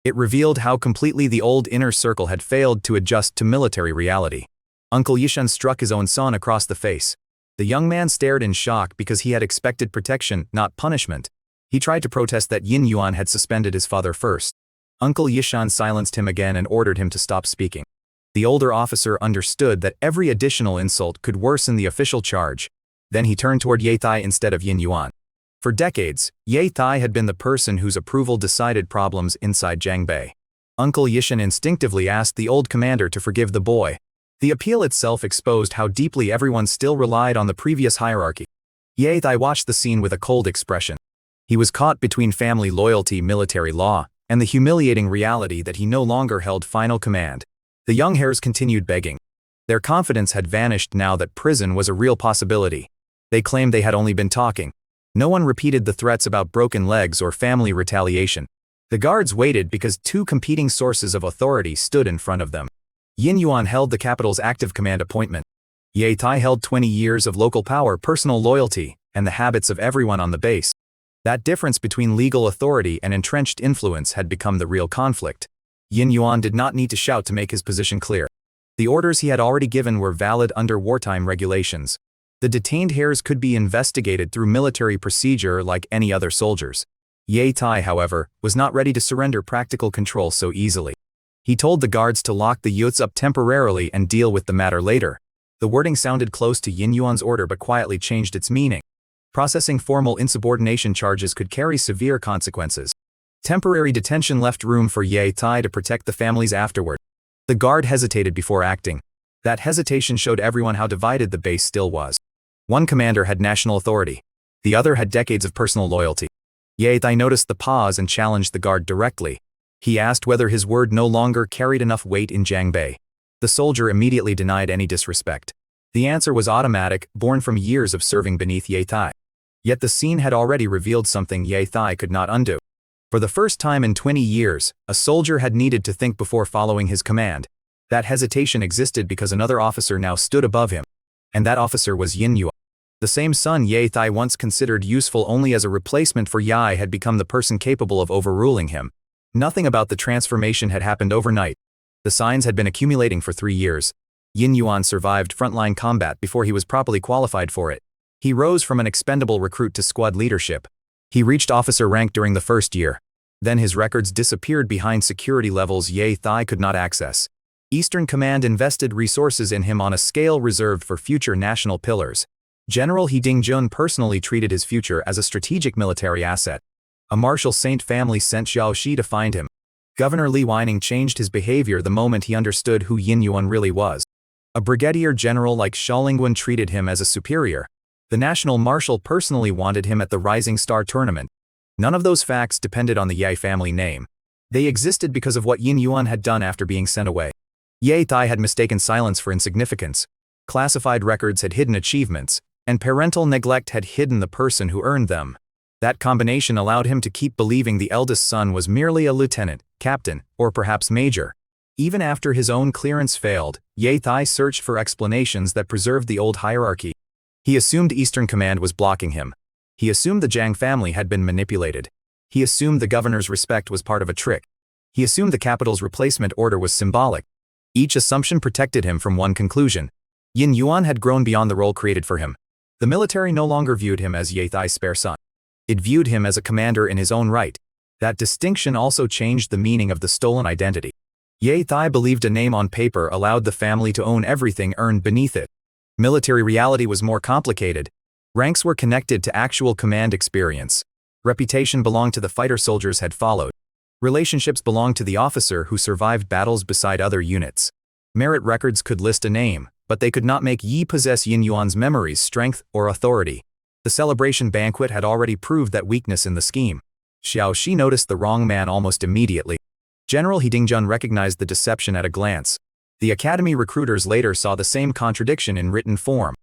It revealed how completely the old inner circle had failed to adjust to military reality. Uncle Yishan struck his own son across the face. The young man stared in shock because he had expected protection, not punishment. He tried to protest that Yin Yuan had suspended his father first. Uncle Yishan silenced him again and ordered him to stop speaking. The older officer understood that every additional insult could worsen the official charge. Then he turned toward Ye Thai instead of Yin Yuan. For decades, Ye Thai had been the person whose approval decided problems inside Jiangbei. Uncle Yishan instinctively asked the old commander to forgive the boy. The appeal itself exposed how deeply everyone still relied on the previous hierarchy. Ye Thai watched the scene with a cold expression. He was caught between family loyalty, military law, and the humiliating reality that he no longer held final command. The young heirs continued begging. Their confidence had vanished now that prison was a real possibility. They claimed they had only been talking. No one repeated the threats about broken legs or family retaliation. The guards waited because two competing sources of authority stood in front of them. Yin Yuan held the capital's active command appointment. Ye Tai held 20 years of local power, personal loyalty, and the habits of everyone on the base. That difference between legal authority and entrenched influence had become the real conflict. Yin Yuan did not need to shout to make his position clear. The orders he had already given were valid under wartime regulations. The detained heirs could be investigated through military procedure like any other soldiers. Ye Tai, however, was not ready to surrender practical control so easily. He told the guards to lock the youths up temporarily and deal with the matter later. The wording sounded close to Yin Yuan's order but quietly changed its meaning. Processing formal insubordination charges could carry severe consequences. Temporary detention left room for Ye Tai to protect the families afterward. The guard hesitated before acting. That hesitation showed everyone how divided the base still was. One commander had national authority. The other had decades of personal loyalty. Ye Tai noticed the pause and challenged the guard directly. He asked whether his word no longer carried enough weight in Jiangbei. The soldier immediately denied any disrespect. The answer was automatic, born from years of serving beneath Ye Tai. Yet the scene had already revealed something Ye Tai could not undo. For the first time in 20 years, a soldier had needed to think before following his command. That hesitation existed because another officer now stood above him. And that officer was Yin Yuan. The same son Ye Tai once considered useful only as a replacement for Yai had become the person capable of overruling him. Nothing about the transformation had happened overnight. The signs had been accumulating for 3 years. Yin Yuan survived frontline combat before he was properly qualified for it. He rose from an expendable recruit to squad leadership. He reached officer rank during the first year. Then his records disappeared behind security levels Ye Tai could not access. Eastern Command invested resources in him on a scale reserved for future national pillars. General He Dingjun personally treated his future as a strategic military asset. A Marshal Saint family sent Xiao Shi to find him. Governor Li Weining changed his behavior the moment he understood who Yin Yuan really was. A brigadier general like Xiaolingguan treated him as a superior. The National Marshal personally wanted him at the Rising Star tournament. None of those facts depended on the Ye family name. They existed because of what Yin Yuan had done after being sent away. Ye Tai had mistaken silence for insignificance. Classified records had hidden achievements, and parental neglect had hidden the person who earned them. That combination allowed him to keep believing the eldest son was merely a lieutenant, captain, or perhaps major. Even after his own clearance failed, Ye Tai searched for explanations that preserved the old hierarchy. He assumed Eastern Command was blocking him. He assumed the Jiang family had been manipulated. He assumed the governor's respect was part of a trick. He assumed the capital's replacement order was symbolic. Each assumption protected him from one conclusion. Yin Yuan had grown beyond the role created for him. The military no longer viewed him as Ye Thai's spare son. It viewed him as a commander in his own right. That distinction also changed the meaning of the stolen identity. Ye Thai believed a name on paper allowed the family to own everything earned beneath it. Military reality was more complicated. Ranks were connected to actual command experience. Reputation belonged to the fighter soldiers had followed. Relationships belonged to the officer who survived battles beside other units. Merit records could list a name, but they could not make Yi possess Yin Yuan's memories, strength, or authority. The celebration banquet had already proved that weakness in the scheme. Xiao Shi noticed the wrong man almost immediately. General He Dingjun recognized the deception at a glance. The academy recruiters later saw the same contradiction in written form.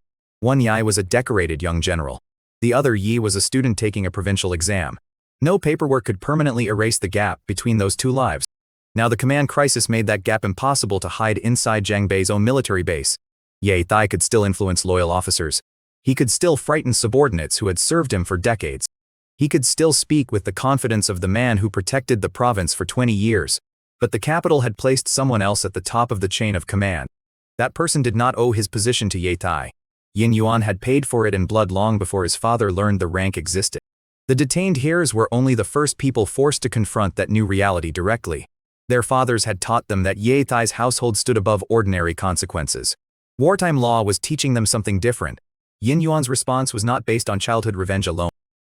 One Yi was a decorated young general. The other Yi was a student taking a provincial exam. No paperwork could permanently erase the gap between those two lives. Now the command crisis made that gap impossible to hide inside Jiangbei's own military base. Ye Thai could still influence loyal officers. He could still frighten subordinates who had served him for decades. He could still speak with the confidence of the man who protected the province for 20 years. But the capital had placed someone else at the top of the chain of command. That person did not owe his position to Ye Thai. Yin Yuan had paid for it in blood long before his father learned the rank existed. The detained heirs were only the first people forced to confront that new reality directly. Their fathers had taught them that Ye Thai's household stood above ordinary consequences. Wartime law was teaching them something different. Yin Yuan's response was not based on childhood revenge alone.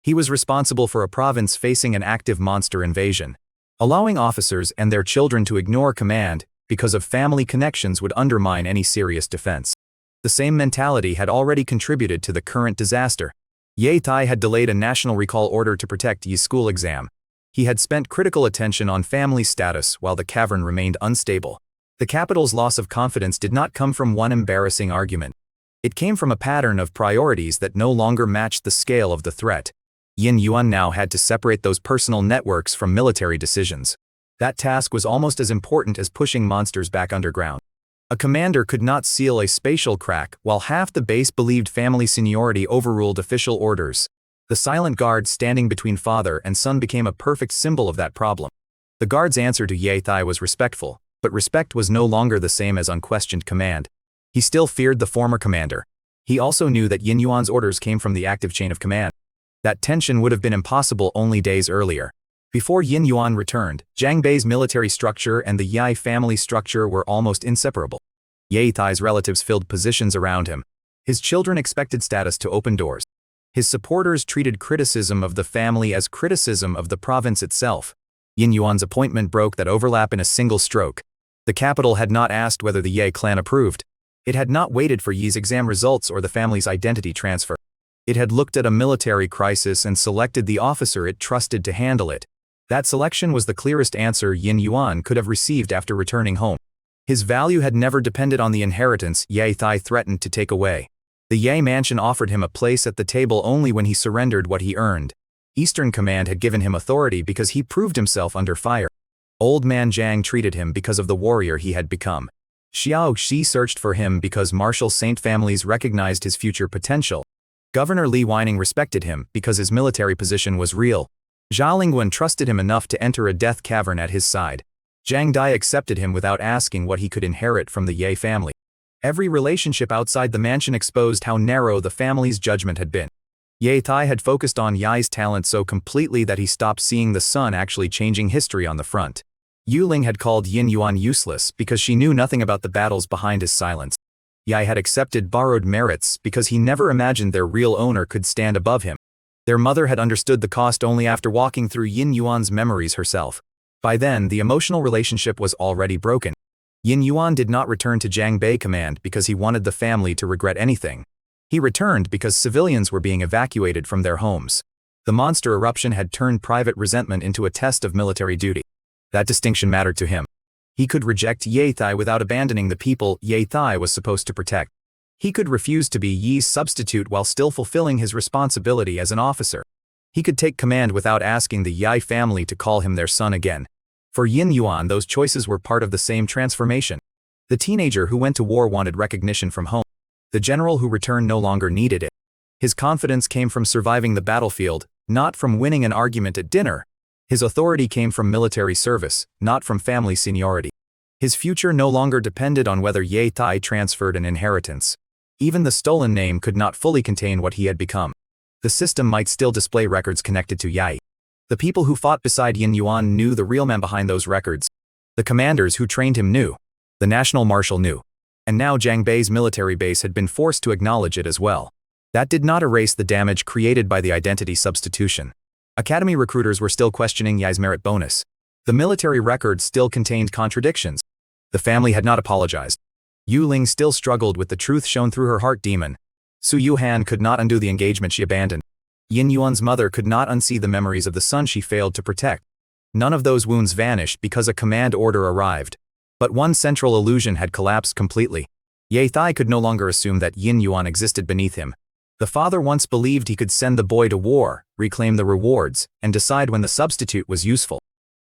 He was responsible for a province facing an active monster invasion. Allowing officers and their children to ignore command because of family connections would undermine any serious defense. The same mentality had already contributed to the current disaster. Ye Tai had delayed a national recall order to protect Yi's school exam. He had spent critical attention on family status while the cavern remained unstable. The capital's loss of confidence did not come from one embarrassing argument. It came from a pattern of priorities that no longer matched the scale of the threat. Yin Yuan now had to separate those personal networks from military decisions. That task was almost as important as pushing monsters back underground. A commander could not seal a spatial crack while half the base believed family seniority overruled official orders. The silent guard standing between father and son became a perfect symbol of that problem. The guard's answer to Ye Tai was respectful, but respect was no longer the same as unquestioned command. He still feared the former commander. He also knew that Yin Yuan's orders came from the active chain of command. That tension would have been impossible only days earlier. Before Yin Yuan returned, Zhang Bei's military structure and the Yi family structure were almost inseparable. Ye Tai's relatives filled positions around him. His children expected status to open doors. His supporters treated criticism of the family as criticism of the province itself. Yin Yuan's appointment broke that overlap in a single stroke. The capital had not asked whether the Ye clan approved. It had not waited for Yi's exam results or the family's identity transfer. It had looked at a military crisis and selected the officer it trusted to handle it. That selection was the clearest answer Yin Yuan could have received after returning home. His value had never depended on the inheritance Ye Tai threatened to take away. The Ye mansion offered him a place at the table only when he surrendered what he earned. Eastern Command had given him authority because he proved himself under fire. Old man Zhang treated him because of the warrior he had become. Xiao Xi searched for him because martial saint families recognized his future potential. Governor Li Weining respected him because his military position was real. Zhao Lingguan trusted him enough to enter a death cavern at his side. Zhang Dai accepted him without asking what he could inherit from the Ye family. Every relationship outside the mansion exposed how narrow the family's judgment had been. Ye Tai had focused on Yi's talent so completely that he stopped seeing the son actually changing history on the front. Yu Ling had called Yin Yuan useless because she knew nothing about the battles behind his silence. Yi had accepted borrowed merits because he never imagined their real owner could stand above him. Their mother had understood the cost only after walking through Yin Yuan's memories herself. By then, the emotional relationship was already broken. Yin Yuan did not return to Zhang Bei command because he wanted the family to regret anything. He returned because civilians were being evacuated from their homes. The monster eruption had turned private resentment into a test of military duty. That distinction mattered to him. He could reject Ye Tai without abandoning the people Ye Tai was supposed to protect. He could refuse to be Yi's substitute while still fulfilling his responsibility as an officer. He could take command without asking the Yi family to call him their son again. For Yin Yuan, those choices were part of the same transformation. The teenager who went to war wanted recognition from home. The general who returned no longer needed it. His confidence came from surviving the battlefield, not from winning an argument at dinner. His authority came from military service, not from family seniority. His future no longer depended on whether Ye Tai transferred an inheritance. Even the stolen name could not fully contain what he had become. The system might still display records connected to Yi. The people who fought beside Yin Yuan knew the real man behind those records. The commanders who trained him knew. The national marshal knew. And now Zhang Bei's military base had been forced to acknowledge it as well. That did not erase the damage created by the identity substitution. Academy recruiters were still questioning Yi's merit bonus. The military record still contained contradictions. The family had not apologized. Yu Ling still struggled with the truth shown through her heart demon. Su Yuhan could not undo the engagement she abandoned. Yin Yuan's mother could not unsee the memories of the son she failed to protect. None of those wounds vanished because a command order arrived. But one central illusion had collapsed completely. Ye Tai could no longer assume that Yin Yuan existed beneath him. The father once believed he could send the boy to war, reclaim the rewards, and decide when the substitute was useful.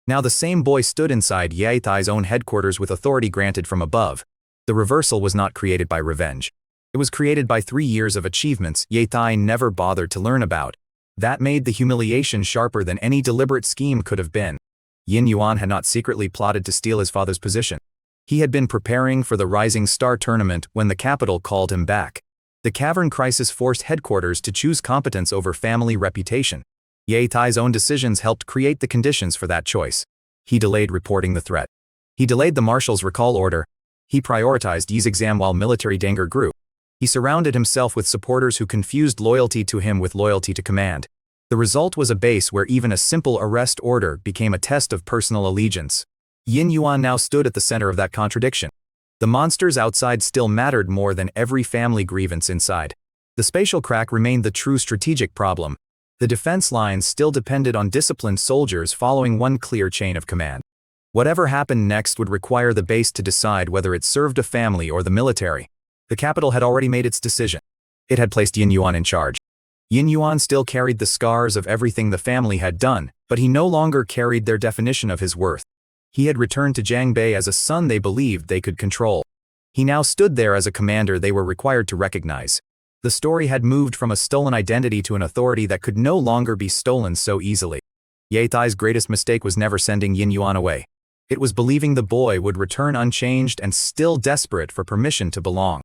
Now the same boy stood inside Ye Tai's own headquarters with authority granted from above. The reversal was not created by revenge. It was created by 3 years of achievements Ye Tai never bothered to learn about. That made the humiliation sharper than any deliberate scheme could have been. Yin Yuan had not secretly plotted to steal his father's position. He had been preparing for the Rising Star tournament when the capital called him back. The cavern crisis forced headquarters to choose competence over family reputation. Ye Tai's own decisions helped create the conditions for that choice. He delayed reporting the threat. He delayed the marshal's recall order. He prioritized Yi's exam while military danger grew. He surrounded himself with supporters who confused loyalty to him with loyalty to command. The result was a base where even a simple arrest order became a test of personal allegiance. Yin Yuan now stood at the center of that contradiction. The monsters outside still mattered more than every family grievance inside. The spatial crack remained the true strategic problem. The defense lines still depended on disciplined soldiers following one clear chain of command. Whatever happened next would require the base to decide whether it served a family or the military. The capital had already made its decision. It had placed Yin Yuan in charge. Yin Yuan still carried the scars of everything the family had done, but he no longer carried their definition of his worth. He had returned to Jiangbei as a son they believed they could control. He now stood there as a commander they were required to recognize. The story had moved from a stolen identity to an authority that could no longer be stolen so easily. Ye Tai's greatest mistake was never sending Yin Yuan away. It was believing the boy would return unchanged and still desperate for permission to belong.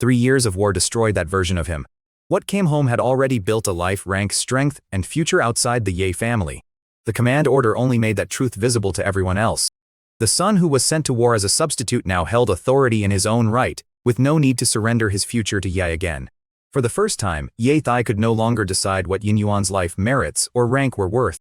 3 years of war destroyed that version of him. What came home had already built a life, rank, strength, and future outside the Ye family. The command order only made that truth visible to everyone else. The son who was sent to war as a substitute now held authority in his own right, with no need to surrender his future to Ye again. For the first time, Ye Tai could no longer decide what Yin Yuan's life merits or rank were worth.